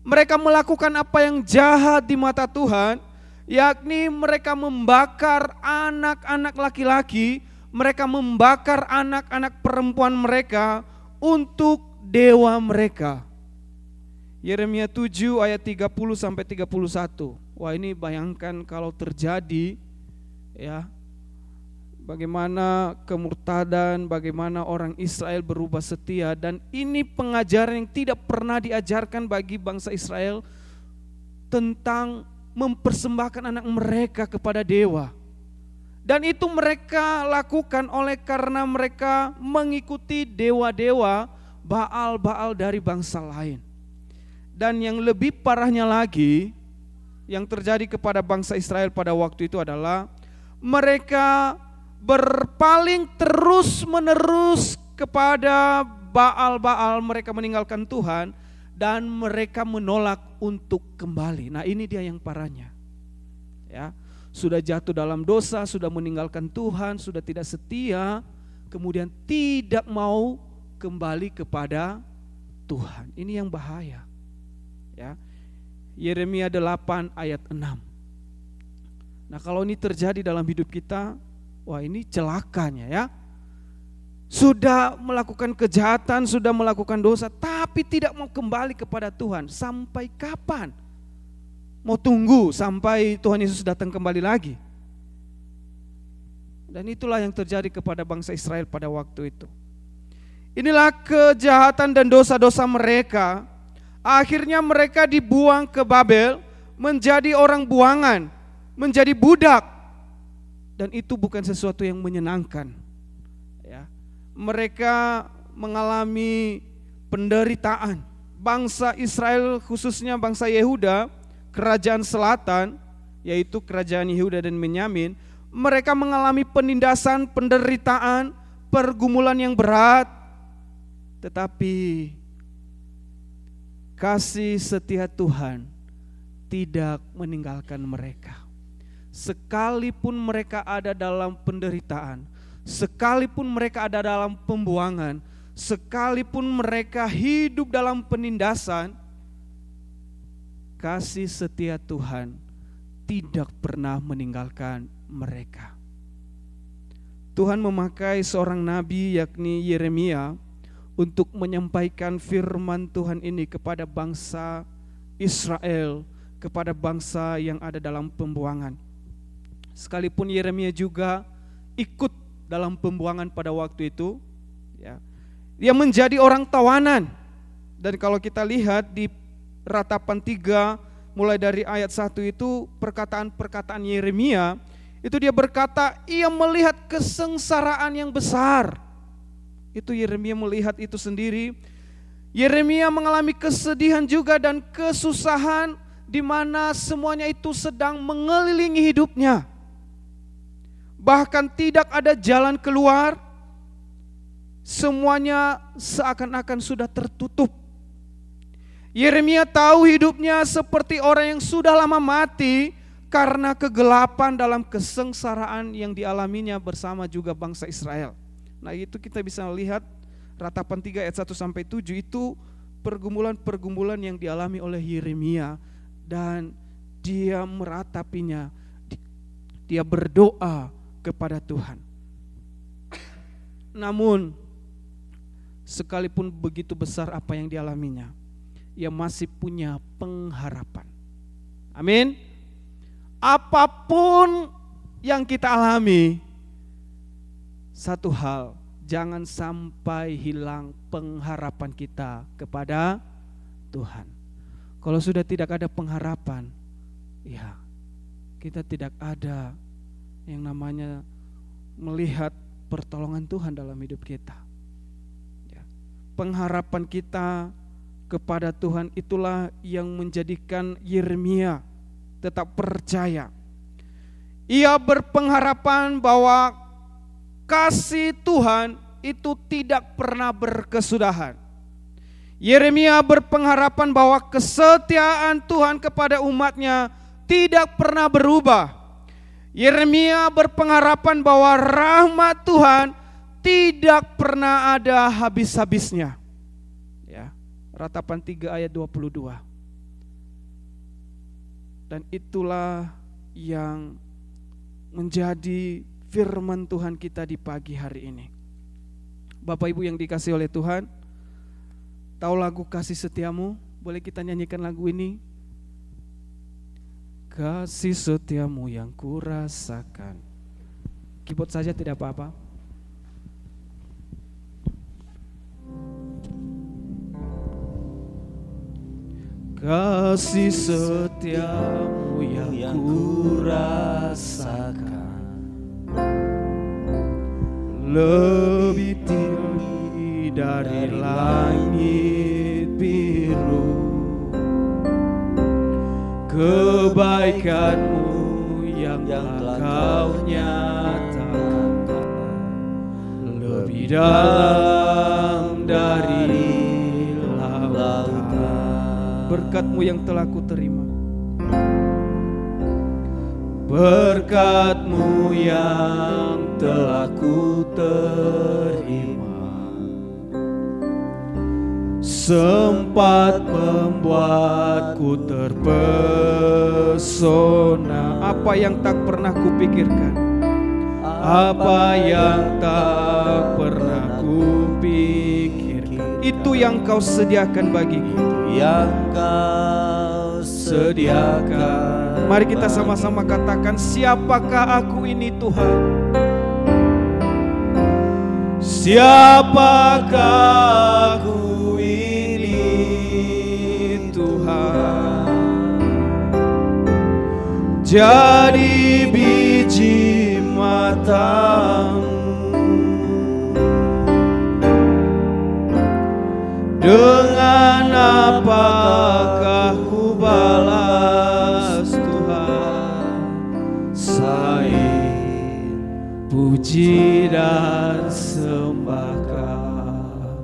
Mereka melakukan apa yang jahat di mata Tuhan, yakni mereka membakar anak-anak laki-laki, mereka membakar anak-anak perempuan mereka untuk dewa mereka. Yeremia 7 ayat 30 sampai 31. Wah, ini bayangkan kalau terjadi ya, bagaimana kemurtadan, bagaimana orang Israel berubah setia, dan ini pengajaran yang tidak pernah diajarkan bagi bangsa Israel tentang mempersembahkan anak mereka kepada dewa. Dan itu mereka lakukan oleh karena mereka mengikuti dewa-dewa, Baal-Baal dari bangsa lain. Dan yang lebih parahnya lagi, yang terjadi kepada bangsa Israel pada waktu itu adalah mereka berpaling terus-menerus kepada Baal-Baal, mereka meninggalkan Tuhan dan mereka menolak untuk kembali. Nah, ini dia yang parahnya. Ya, sudah jatuh dalam dosa, sudah meninggalkan Tuhan, sudah tidak setia, kemudian tidak mau kembali kepada Tuhan. Ini yang bahaya. Ya. Yeremia 8 ayat 6. Nah, kalau ini terjadi dalam hidup kita, wah ini celakanya ya. Sudah melakukan kejahatan, sudah melakukan dosa, tapi tidak mau kembali kepada Tuhan. Sampai kapan? Mau tunggu sampai Tuhan Yesus datang kembali lagi. Dan itulah yang terjadi kepada bangsa Israel pada waktu itu. Inilah kejahatan dan dosa-dosa mereka. Akhirnya mereka dibuang ke Babel, menjadi orang buangan, menjadi budak. Dan itu bukan sesuatu yang menyenangkan. Ya. Mereka mengalami penderitaan. Bangsa Israel, khususnya bangsa Yehuda, kerajaan selatan, yaitu kerajaan Yehuda dan Benyamin, mereka mengalami penindasan, penderitaan, pergumulan yang berat. Tetapi kasih setia Tuhan tidak meninggalkan mereka. Sekalipun mereka ada dalam penderitaan, sekalipun mereka ada dalam pembuangan, sekalipun mereka hidup dalam penindasan, kasih setia Tuhan tidak pernah meninggalkan mereka. Tuhan memakai seorang nabi yakni Yeremia untuk menyampaikan firman Tuhan ini kepada bangsa Israel, kepada bangsa yang ada dalam pembuangan. Sekalipun Yeremia juga ikut dalam pembuangan pada waktu itu, ya, dia menjadi orang tawanan. Dan kalau kita lihat di Ratapan 3 mulai dari ayat 1 itu perkataan-perkataan Yeremia, itu dia berkata ia melihat kesengsaraan yang besar. Itu Yeremia melihat itu sendiri. Yeremia mengalami kesedihan juga dan kesusahan di mana semuanya itu sedang mengelilingi hidupnya. Bahkan tidak ada jalan keluar. Semuanya seakan-akan sudah tertutup. Yeremia tahu hidupnya seperti orang yang sudah lama mati karena kegelapan dalam kesengsaraan yang dialaminya bersama juga bangsa Israel. Nah, itu kita bisa lihat Ratapan 3 ayat 1 sampai 7 itu pergumulan-pergumulan yang dialami oleh Yeremia dan dia meratapinya. Dia berdoa kepada Tuhan. Namun sekalipun begitu besar apa yang dialaminya, ia masih punya pengharapan. Amin. Apapun yang kita alami, satu hal, jangan sampai hilang pengharapan kita kepada Tuhan. Kalau sudah tidak ada pengharapan, ya kita tidak ada yang namanya melihat pertolongan Tuhan dalam hidup kita. Ya. Pengharapan kita kepada Tuhan itulah yang menjadikan Yeremia tetap percaya. Ia berpengharapan bahwa kasih Tuhan itu tidak pernah berkesudahan. Yeremia berpengharapan bahwa kesetiaan Tuhan kepada umatnya tidak pernah berubah. Yeremia berpengharapan bahwa rahmat Tuhan tidak pernah ada habis-habisnya. Ya, Ratapan 3 ayat 22. Dan itulah yang menjadi firman Tuhan kita di pagi hari ini. Bapak Ibu yang dikasihi oleh Tuhan, tahu lagu Kasih Setiamu? Boleh kita nyanyikan lagu ini? Kasih setiamu yang kurasakan. Keyboard saja tidak apa-apa. Kasih setiamu yang kurasakan lebih tinggi lebih dari langit biru. Kebaikan-Mu yang telah Kau nyatakan lebih dalam dari lautan. Berkat-Mu yang telah ku terima, berkat-Mu yang telah ku terima, sempat membuatku terpesona. Apa yang tak pernah kupikirkan, apa yang tak pernah kupikirkan, itu yang Kau sediakan bagiku, yang Kau sediakan. Mari kita sama-sama katakan, siapakah aku ini Tuhan? Siapakah aku ini Tuhan? Jadi biji mata-Mu, dengan apakah ku balas Tuhan selain puji dan sembah Kau.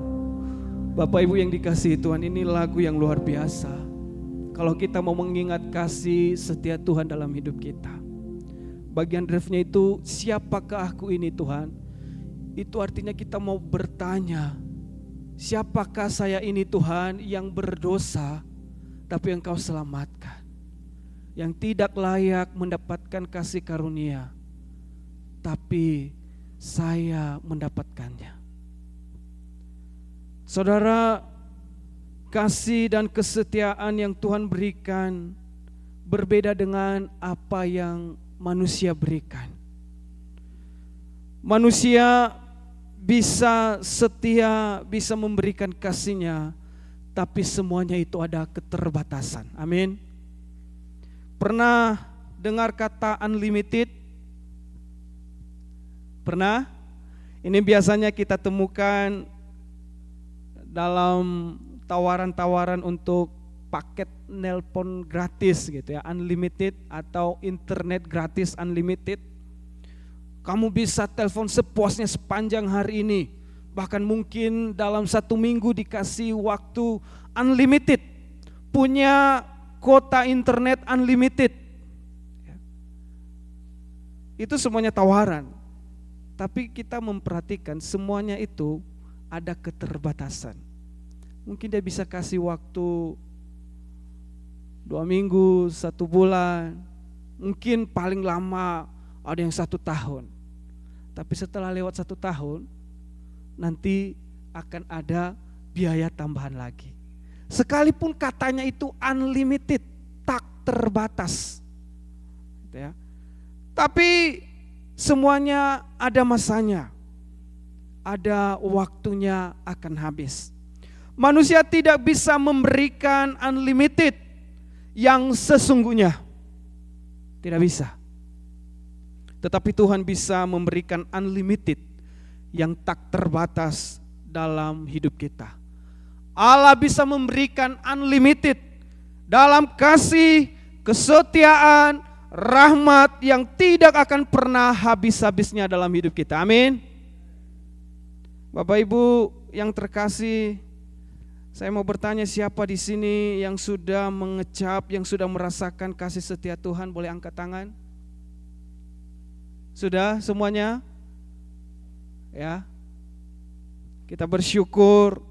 Bapak Ibu yang dikasihi Tuhan, ini lagu yang luar biasa. Kalau kita mau mengingat kasih setia Tuhan dalam hidup kita, bagian refnya itu, siapakah aku ini Tuhan? Itu artinya kita mau bertanya, siapakah saya ini Tuhan yang berdosa tapi Engkau selamatkan, yang tidak layak mendapatkan kasih karunia tapi saya mendapatkannya. Saudara, kasih dan kesetiaan yang Tuhan berikan berbeda dengan apa yang manusia berikan. Manusia bisa setia, bisa memberikan kasihnya, tapi semuanya itu ada keterbatasan. Amin. Pernah dengar kata unlimited? Pernah? Ini biasanya kita temukan dalam tawaran-tawaran untuk paket nelpon gratis gitu ya, unlimited, atau internet gratis unlimited. Kamu bisa telepon sepuasnya sepanjang hari ini, bahkan mungkin dalam 1 minggu dikasih waktu unlimited, punya kuota internet unlimited. Itu semuanya tawaran, tapi kita memperhatikan semuanya itu ada keterbatasan. Mungkin dia bisa kasih waktu 2 minggu, 1 bulan, mungkin paling lama ada yang 1 tahun. Tapi setelah lewat 1 tahun, nanti akan ada biaya tambahan lagi. Sekalipun katanya itu unlimited, tak terbatas, gitu ya. Tapi semuanya ada masanya, ada waktunya akan habis. Manusia tidak bisa memberikan unlimited yang sesungguhnya, tidak bisa. Tetapi Tuhan bisa memberikan unlimited yang tak terbatas dalam hidup kita. Allah bisa memberikan unlimited dalam kasih, kesetiaan, rahmat yang tidak akan pernah habis-habisnya dalam hidup kita. Amin. Bapak Ibu yang terkasih, saya mau bertanya, siapa di sini yang sudah mengecap, yang sudah merasakan kasih setia Tuhan? Boleh angkat tangan? Sudah semuanya? Ya. Kita bersyukur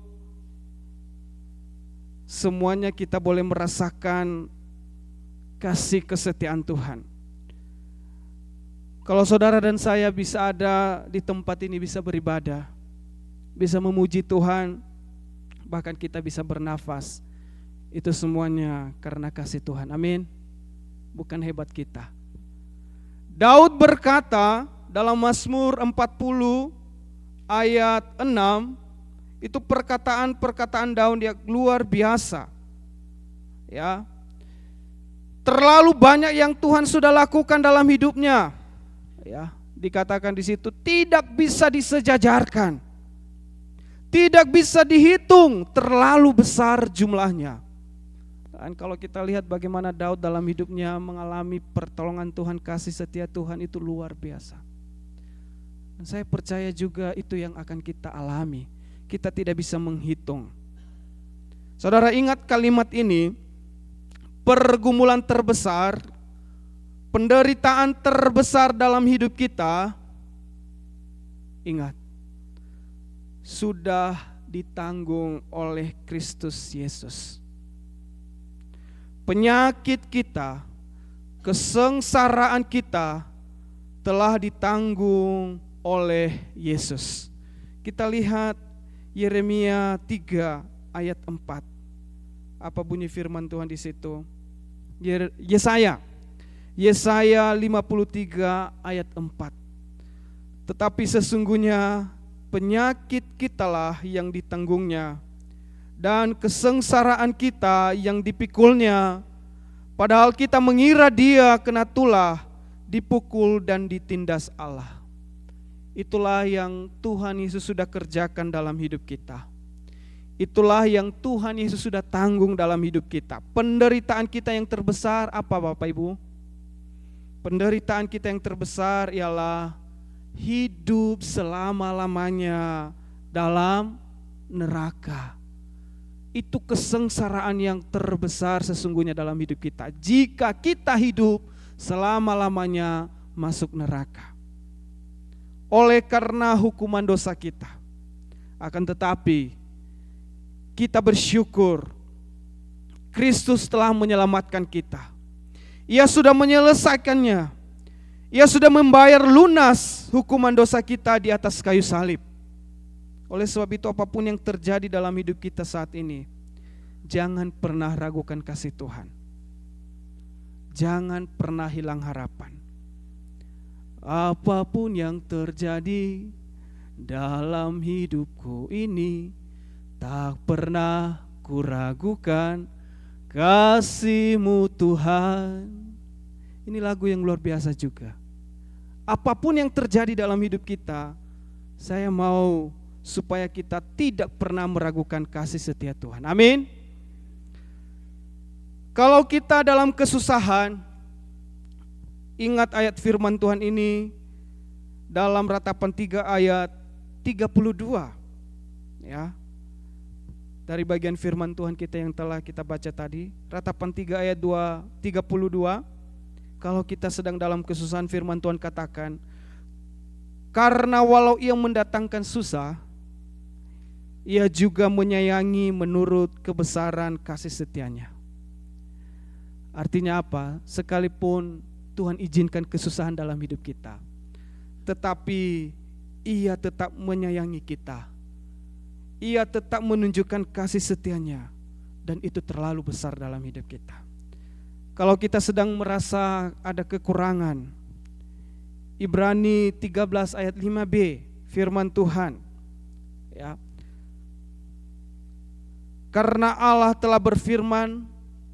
semuanya kita boleh merasakan kasih kesetiaan Tuhan. Kalau saudara dan saya bisa ada di tempat ini, bisa beribadah, bisa memuji Tuhan, bahkan kita bisa bernafas, itu semuanya karena kasih Tuhan. Amin. Bukan hebat kita. Daud berkata dalam Mazmur 40 ayat 6, itu perkataan Daud yang luar biasa. Ya. Terlalu banyak yang Tuhan sudah lakukan dalam hidupnya. Ya, dikatakan di situ tidak bisa disejajarkan. tidak bisa dihitung, terlalu besar jumlahnya. Dan kalau kita lihat bagaimana Daud dalam hidupnya mengalami pertolongan Tuhan, kasih setia Tuhan itu luar biasa. Dan saya percaya juga itu yang akan kita alami. Kita tidak bisa menghitung. Saudara ingat kalimat ini, pergumulan terbesar, penderitaan terbesar dalam hidup kita, ingat, sudah ditanggung oleh Kristus Yesus. Penyakit kita, kesengsaraan kita telah ditanggung oleh Yesus. Kita lihat Yeremia 3 ayat 4. Apa bunyi firman Tuhan di situ? Yesaya 53 ayat 4. Tetapi sesungguhnya penyakit kitalah yang ditanggungnya, dan kesengsaraan kita yang dipikulnya, padahal kita mengira dia kena tulah, dipukul dan ditindas Allah. Itulah yang Tuhan Yesus sudah kerjakan dalam hidup kita. Itulah yang Tuhan Yesus sudah tanggung dalam hidup kita. Penderitaan kita yang terbesar apa Bapak Ibu? Penderitaan kita yang terbesar ialah hidup selama-lamanya dalam neraka. Itu kesengsaraan yang terbesar sesungguhnya dalam hidup kita, jika kita hidup selama-lamanya masuk neraka. Oleh karena hukuman dosa kita. Akan tetapi kita bersyukur Kristus telah menyelamatkan kita. Ia sudah menyelesaikannya. Ia sudah membayar lunas hukuman dosa kita di atas kayu salib. Oleh sebab itu apapun yang terjadi dalam hidup kita saat ini, jangan pernah ragukan kasih Tuhan. Jangan pernah hilang harapan. Apapun yang terjadi dalam hidupku ini, tak pernah kuragukan kasih-Mu Tuhan. Ini lagu yang luar biasa juga. Apapun yang terjadi dalam hidup kita, saya mau supaya kita tidak pernah meragukan kasih setia Tuhan. Amin. Kalau kita dalam kesusahan, ingat ayat firman Tuhan ini dalam Ratapan 3 ayat 32. Ya. Dari bagian firman Tuhan kita yang telah kita baca tadi, Ratapan 3 ayat 32. Kalau kita sedang dalam kesusahan, firman Tuhan katakan, karena walau ia mendatangkan susah, ia juga menyayangi menurut kebesaran kasih setianya. Artinya apa? Sekalipun Tuhan izinkan kesusahan dalam hidup kita, tetapi ia tetap menyayangi kita. Ia tetap menunjukkan kasih setianya, dan itu terlalu besar dalam hidup kita. Kalau kita sedang merasa ada kekurangan, Ibrani 13 ayat 5b, firman Tuhan, ya. Karena Allah telah berfirman,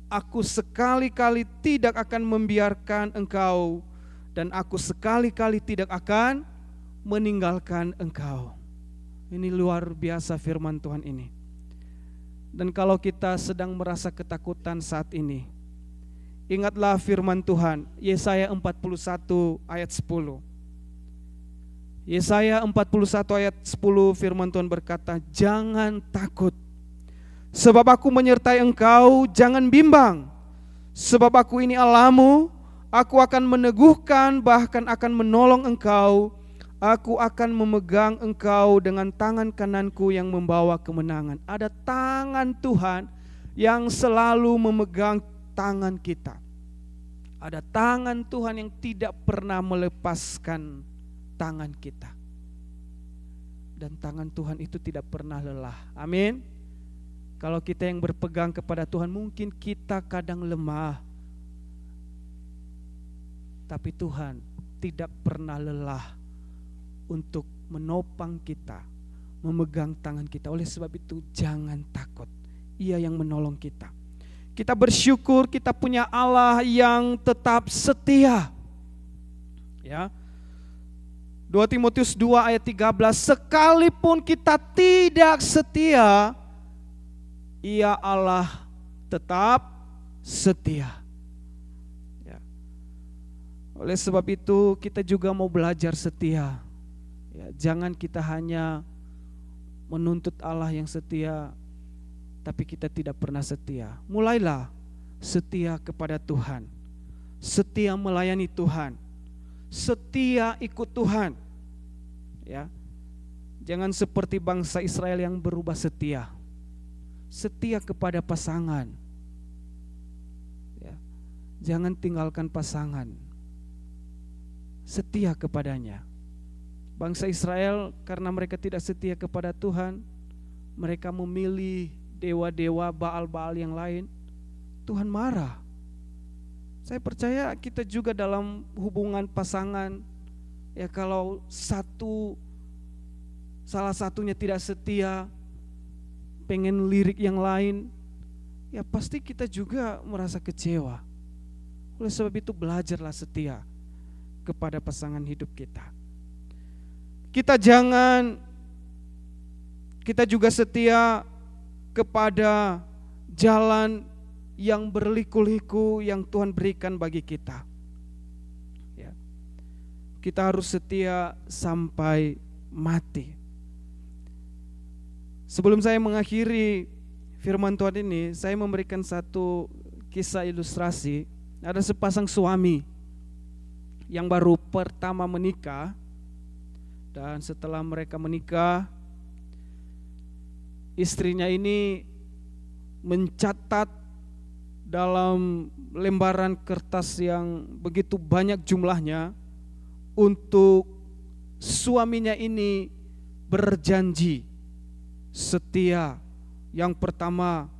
aku sekali-kali tidak akan membiarkan engkau, dan aku sekali-kali tidak akan meninggalkan engkau. Ini luar biasa firman Tuhan ini. Dan kalau kita sedang merasa ketakutan saat ini, ingatlah firman Tuhan, Yesaya 41 ayat 10. Yesaya 41 ayat 10 firman Tuhan berkata, jangan takut, sebab aku menyertai engkau, jangan bimbang, sebab aku ini Allahmu, aku akan meneguhkan, bahkan akan menolong engkau, aku akan memegang engkau dengan tangan kananku yang membawa kemenangan. Ada tangan Tuhan yang selalu memegang tangan kita. Ada tangan Tuhan yang tidak pernah melepaskan tangan kita. Dan tangan Tuhan itu tidak pernah lelah. Amin. Kalau kita yang berpegang kepada Tuhan, mungkin kita kadang lemah, tapi Tuhan tidak pernah lelah untuk menopang kita, memegang tangan kita. Oleh sebab itu jangan takut, Ia yang menolong kita. Kita bersyukur kita punya Allah yang tetap setia. Ya. 2 Timotius 2 ayat 13, sekalipun kita tidak setia, Ia Allah tetap setia. Ya. Oleh sebab itu kita juga mau belajar setia. Ya, jangan kita hanya menuntut Allah yang setia, tapi kita tidak pernah setia. Mulailah setia kepada Tuhan, setia melayani Tuhan, setia ikut Tuhan. Ya, jangan seperti bangsa Israel yang berubah setia. Setia kepada pasangan. Ya, jangan tinggalkan pasangan. Setia kepadanya. Bangsa Israel karena mereka tidak setia kepada Tuhan, mereka memilih dewa-dewa Baal-Baal yang lain. Tuhan marah. Saya percaya kita juga dalam hubungan pasangan, ya kalau salah satunya tidak setia, pengen lirik yang lain, ya pasti kita juga merasa kecewa. Oleh sebab itu belajarlah setia kepada pasangan hidup kita. Kita juga setia kepada jalan yang berliku-liku yang Tuhan berikan bagi kita. Ya. Kita harus setia sampai mati. Sebelum saya mengakhiri firman Tuhan ini, saya memberikan satu kisah ilustrasi. Ada sepasang suami yang baru pertama menikah, dan setelah mereka menikah, istrinya ini mencatat dalam lembaran kertas yang begitu banyak jumlahnya untuk suaminya ini berjanji setia. Yang pertama,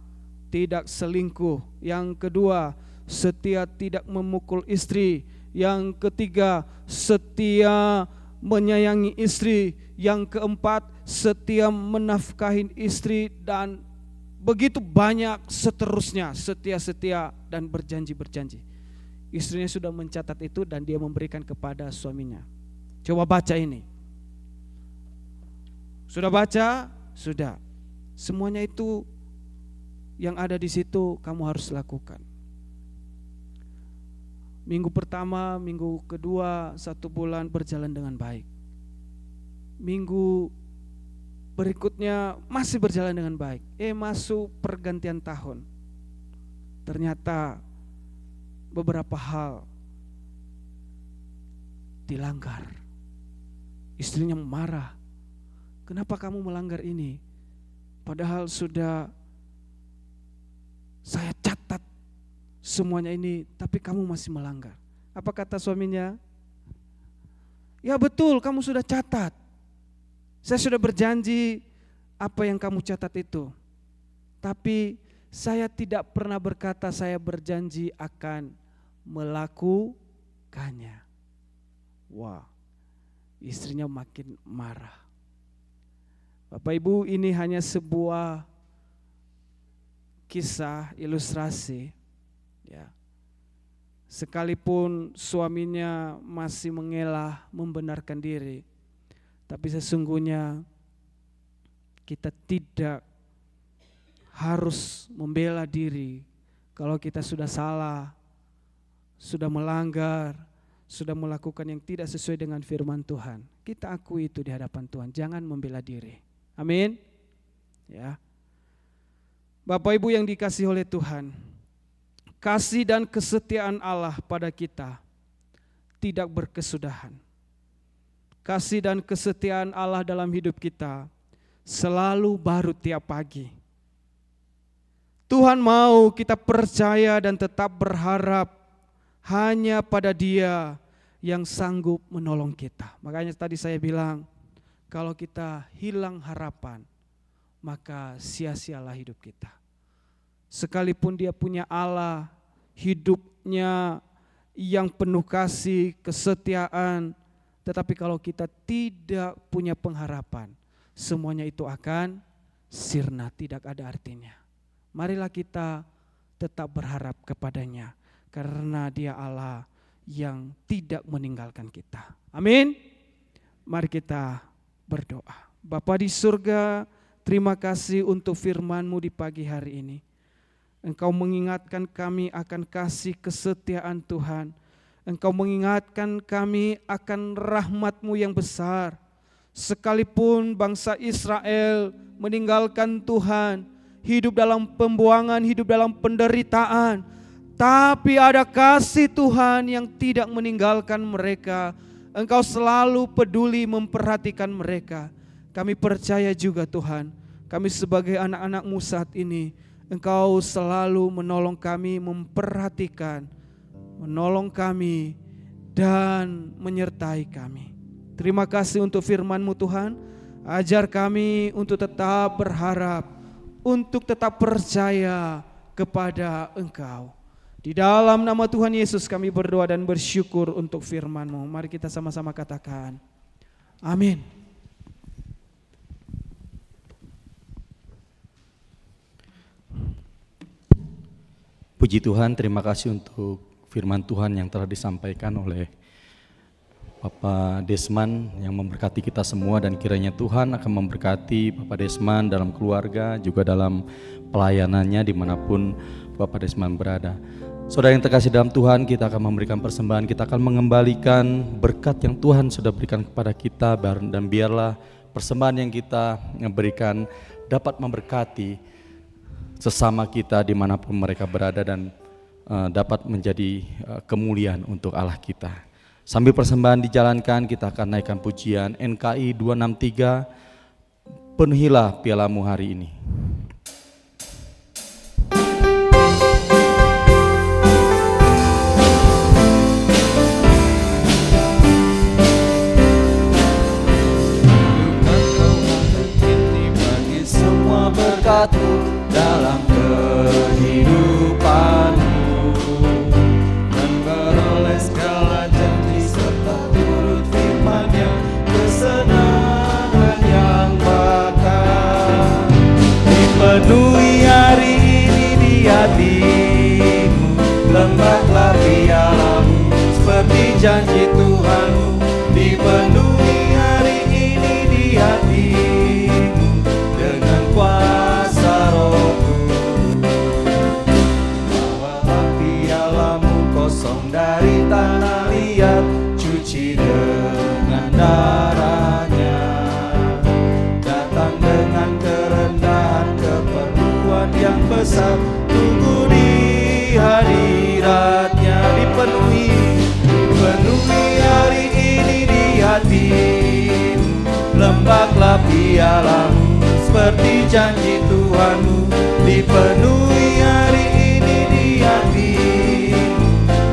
tidak selingkuh. Yang kedua, setia tidak memukul istri. Yang ketiga, setia menyayangi istri. Yang keempat, setia menafkahi istri, dan begitu banyak seterusnya, setia-setia dan berjanji-berjanji. Istrinya sudah mencatat itu dan dia memberikan kepada suaminya. Coba baca ini. Sudah baca? Sudah. Semuanya itu yang ada di situ kamu harus lakukan. Minggu pertama, minggu kedua, 1 bulan berjalan dengan baik. Minggu berikutnya masih berjalan dengan baik. Masuk pergantian tahun. Ternyata beberapa hal dilanggar. Istrinya marah. Kenapa kamu melanggar ini? Padahal sudah saya catat semuanya ini, tapi kamu masih melanggar. Apa kata suaminya? Ya betul, kamu sudah catat. Saya sudah berjanji apa yang kamu catat itu. Tapi saya tidak pernah berkata saya berjanji akan melakukannya. Wah, istrinya makin marah. Bapak Ibu, ini hanya sebuah kisah ilustrasi. Ya. Sekalipun suaminya masih mengelak membenarkan diri, tapi sesungguhnya kita tidak harus membela diri kalau kita sudah salah, sudah melanggar, sudah melakukan yang tidak sesuai dengan firman Tuhan. Kita akui itu di hadapan Tuhan, jangan membela diri. Amin. Ya. Bapak Ibu yang dikasihi oleh Tuhan, kasih dan kesetiaan Allah pada kita tidak berkesudahan. Kasih dan kesetiaan Allah dalam hidup kita selalu baru tiap pagi. Tuhan mau kita percaya dan tetap berharap hanya pada Dia yang sanggup menolong kita. Makanya tadi saya bilang, kalau kita hilang harapan, maka sia-sialah hidup kita. Sekalipun dia punya Allah, hidupnya yang penuh kasih, kesetiaan, tetapi kalau kita tidak punya pengharapan, semuanya itu akan sirna, tidak ada artinya. Marilah kita tetap berharap kepadanya, karena Dia Allah yang tidak meninggalkan kita. Amin. Mari kita berdoa. Bapa di surga, terima kasih untuk firman-Mu di pagi hari ini. Engkau mengingatkan kami akan kasih kesetiaan Tuhan. Engkau mengingatkan kami akan rahmat-Mu yang besar. Sekalipun bangsa Israel meninggalkan Tuhan, hidup dalam pembuangan, hidup dalam penderitaan, tapi ada kasih Tuhan yang tidak meninggalkan mereka. Engkau selalu peduli memperhatikan mereka. Kami percaya juga Tuhan, kami sebagai anak-anak-Mu saat ini, Engkau selalu menolong kami, memperhatikan, menolong kami dan menyertai kami. Terima kasih untuk firman-Mu Tuhan. Ajar kami untuk tetap berharap, untuk tetap percaya kepada Engkau. Di dalam nama Tuhan Yesus kami berdoa dan bersyukur untuk firman-Mu. Mari kita sama-sama katakan, amin. Puji Tuhan, terima kasih untuk firman Tuhan yang telah disampaikan oleh Bapak Desman yang memberkati kita semua, dan kiranya Tuhan akan memberkati Bapak Desman dalam keluarga, juga dalam pelayanannya dimanapun Bapak Desman berada. Saudara yang terkasih dalam Tuhan, kita akan memberikan persembahan, kita akan mengembalikan berkat yang Tuhan sudah berikan kepada kita, dan biarlah persembahan yang kita berikan dapat memberkati sesama kita dimanapun mereka berada, dan dapat menjadi kemuliaan untuk Allah kita. Sambil persembahan dijalankan, kita akan naikkan pujian NKI 263, penuhilah pialamu hari ini. Bagi semua berkat-Mu dalam kehidupanmu, dan beroleh segala janji serta turut firman-Nya, kesenangan yang bakal dipenuhi hari ini di hatimu. Lembaplah pialamu seperti janji Tuhanmu, dipenuhi hari ini di hatimu dengan kuasa Roh Kudus. Bawalah pialamu kosong dari tanah liat, cuci dengan darah-Nya. Datang dengan kerendahan, keperluan yang besar, tunggu di hadirat-Nya. Dipenuhi hari ini di hatimu. Lembaplah pialamu seperti janji Tuhanmu, dipenuhi hari ini di hatimu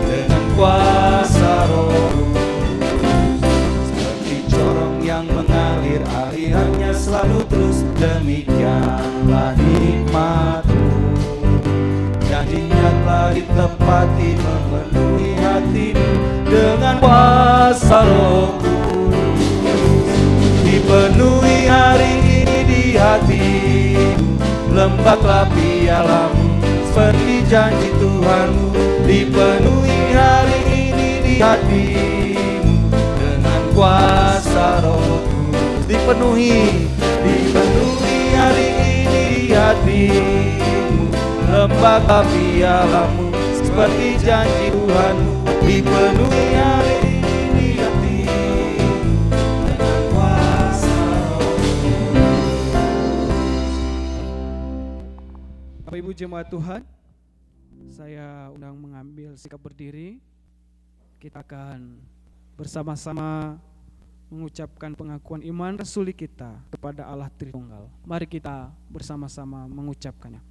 dengan kuasa Roh Kudus. Seperti corong yang mengalir, alirannya selalu terus, demikianlah nikmat-Mu. Janji-Nya telah ditepati, memenuhi hatimu dengan kuasa Roh Kudus. Dipenuhi hari ini di hatimu. Lembaplah pialamu seperti janji Tuhanmu, dipenuhi hari ini di hatimu dengan kuasa Roh Kudus. Dipenuhi hari ini di hatimu. Lembaplah pialamu seperti janji Tuhanmu, dipenuhi hari ini di hatimu dengan kuasa Roh Kudus. Bapak Ibu jemaat Tuhan, saya undang mengambil sikap berdiri. Kita akan bersama-sama mengucapkan pengakuan iman rasuli kita kepada Allah Tritunggal. Mari kita bersama-sama mengucapkannya.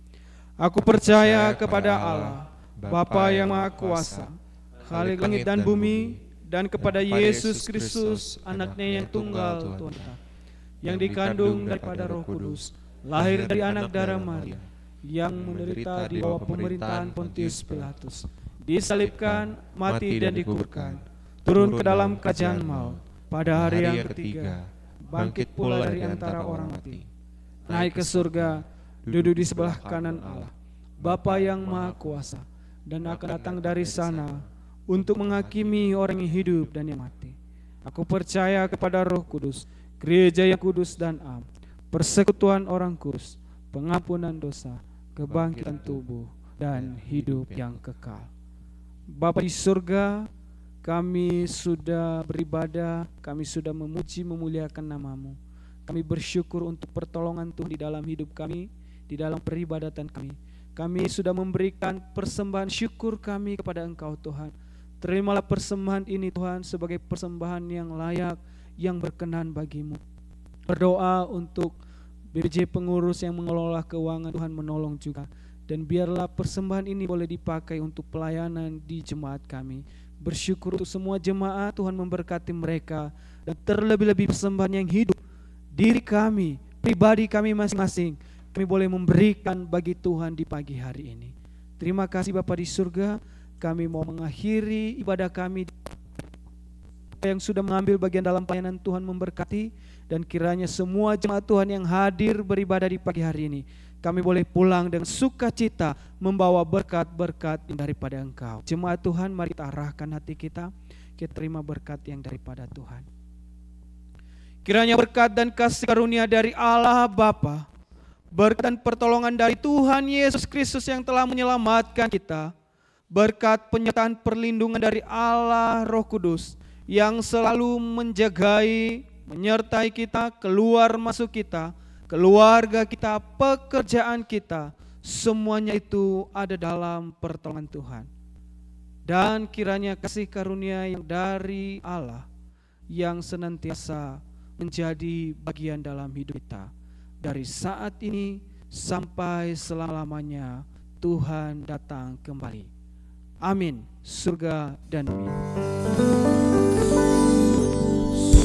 Aku percaya kepada Allah, Bapa yang Maha Kuasa, Khalik langit dan bumi, dan kepada Yesus Kristus, anaknya yang tunggal Tuhan kita, yang dikandung daripada Roh Kudus, lahir dari anak darah Maria, yang menderita di bawah pemerintahan Pontius Pilatus, disalibkan, mati dan dikuburkan, turun ke dalam kerajaan maut, pada hari yang ketiga, bangkit pula dari antara orang mati, naik ke surga, duduk di sebelah kanan Allah, Bapa yang Maha Kuasa, dan akan datang dari sana untuk menghakimi orang yang hidup dan yang mati. Aku percaya kepada Roh Kudus, gereja yang kudus dan am, persekutuan orang kudus, pengampunan dosa, kebangkitan tubuh, dan hidup yang kekal. Bapa di surga, kami sudah beribadah, kami sudah memuji memuliakan nama-Mu. Kami bersyukur untuk pertolongan Tuhan di dalam hidup kami, di dalam peribadatan kami. Kami sudah memberikan persembahan syukur kami kepada Engkau Tuhan. Terimalah persembahan ini Tuhan sebagai persembahan yang layak, yang berkenan bagi-Mu. Berdoa untuk BPJ pengurus yang mengelola keuangan, Tuhan menolong juga. Dan biarlah persembahan ini boleh dipakai untuk pelayanan di jemaat kami. Bersyukur untuk semua jemaat, Tuhan memberkati mereka. Dan terlebih-lebih persembahan yang hidup, diri kami, pribadi kami masing-masing, kami boleh memberikan bagi Tuhan di pagi hari ini. Terima kasih Bapa di surga. Kami mau mengakhiri ibadah kami yang sudah mengambil bagian dalam pelayanan. Tuhan memberkati, dan kiranya semua jemaat Tuhan yang hadir beribadah di pagi hari ini, kami boleh pulang dengan sukacita membawa berkat-berkat yang daripada Engkau. Jemaat Tuhan, mari kita arahkan hati kita terima berkat yang daripada Tuhan. Kiranya berkat dan kasih karunia dari Allah Bapa, berkat dan pertolongan dari Tuhan Yesus Kristus yang telah menyelamatkan kita, berkat penyertaan perlindungan dari Allah Roh Kudus yang selalu menjagai, menyertai kita, keluar masuk kita, keluarga kita, pekerjaan kita, semuanya itu ada dalam pertolongan Tuhan. Dan kiranya kasih karunia yang dari Allah yang senantiasa menjadi bagian dalam hidup kita, dari saat ini sampai selama-lamanya Tuhan datang kembali. Amin. Surga dan bumi.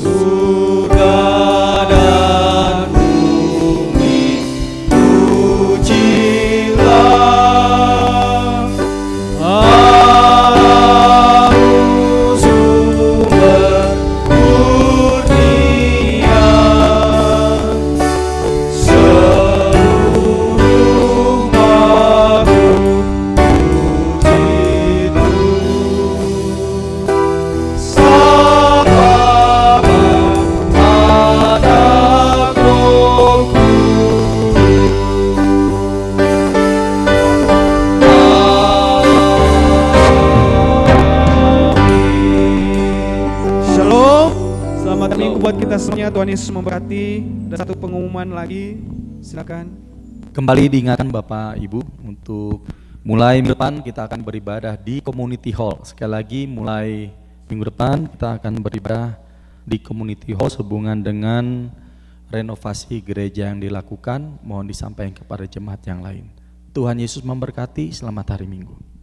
Surga dan bumi, pujilah Allah sumber kurnia, seluruh makhluk puji Selamat minggu buat kita semuanya. Tuhan Yesus memberkati. Ada satu pengumuman lagi, silakan. Kembali diingatkan Bapak Ibu untuk mulai minggu depan kita akan beribadah di community hall. Sekali lagi mulai minggu depan kita akan beribadah di community hall sehubungan dengan renovasi gereja yang dilakukan. Mohon disampaikan kepada jemaat yang lain. Tuhan Yesus memberkati. Selamat hari Minggu.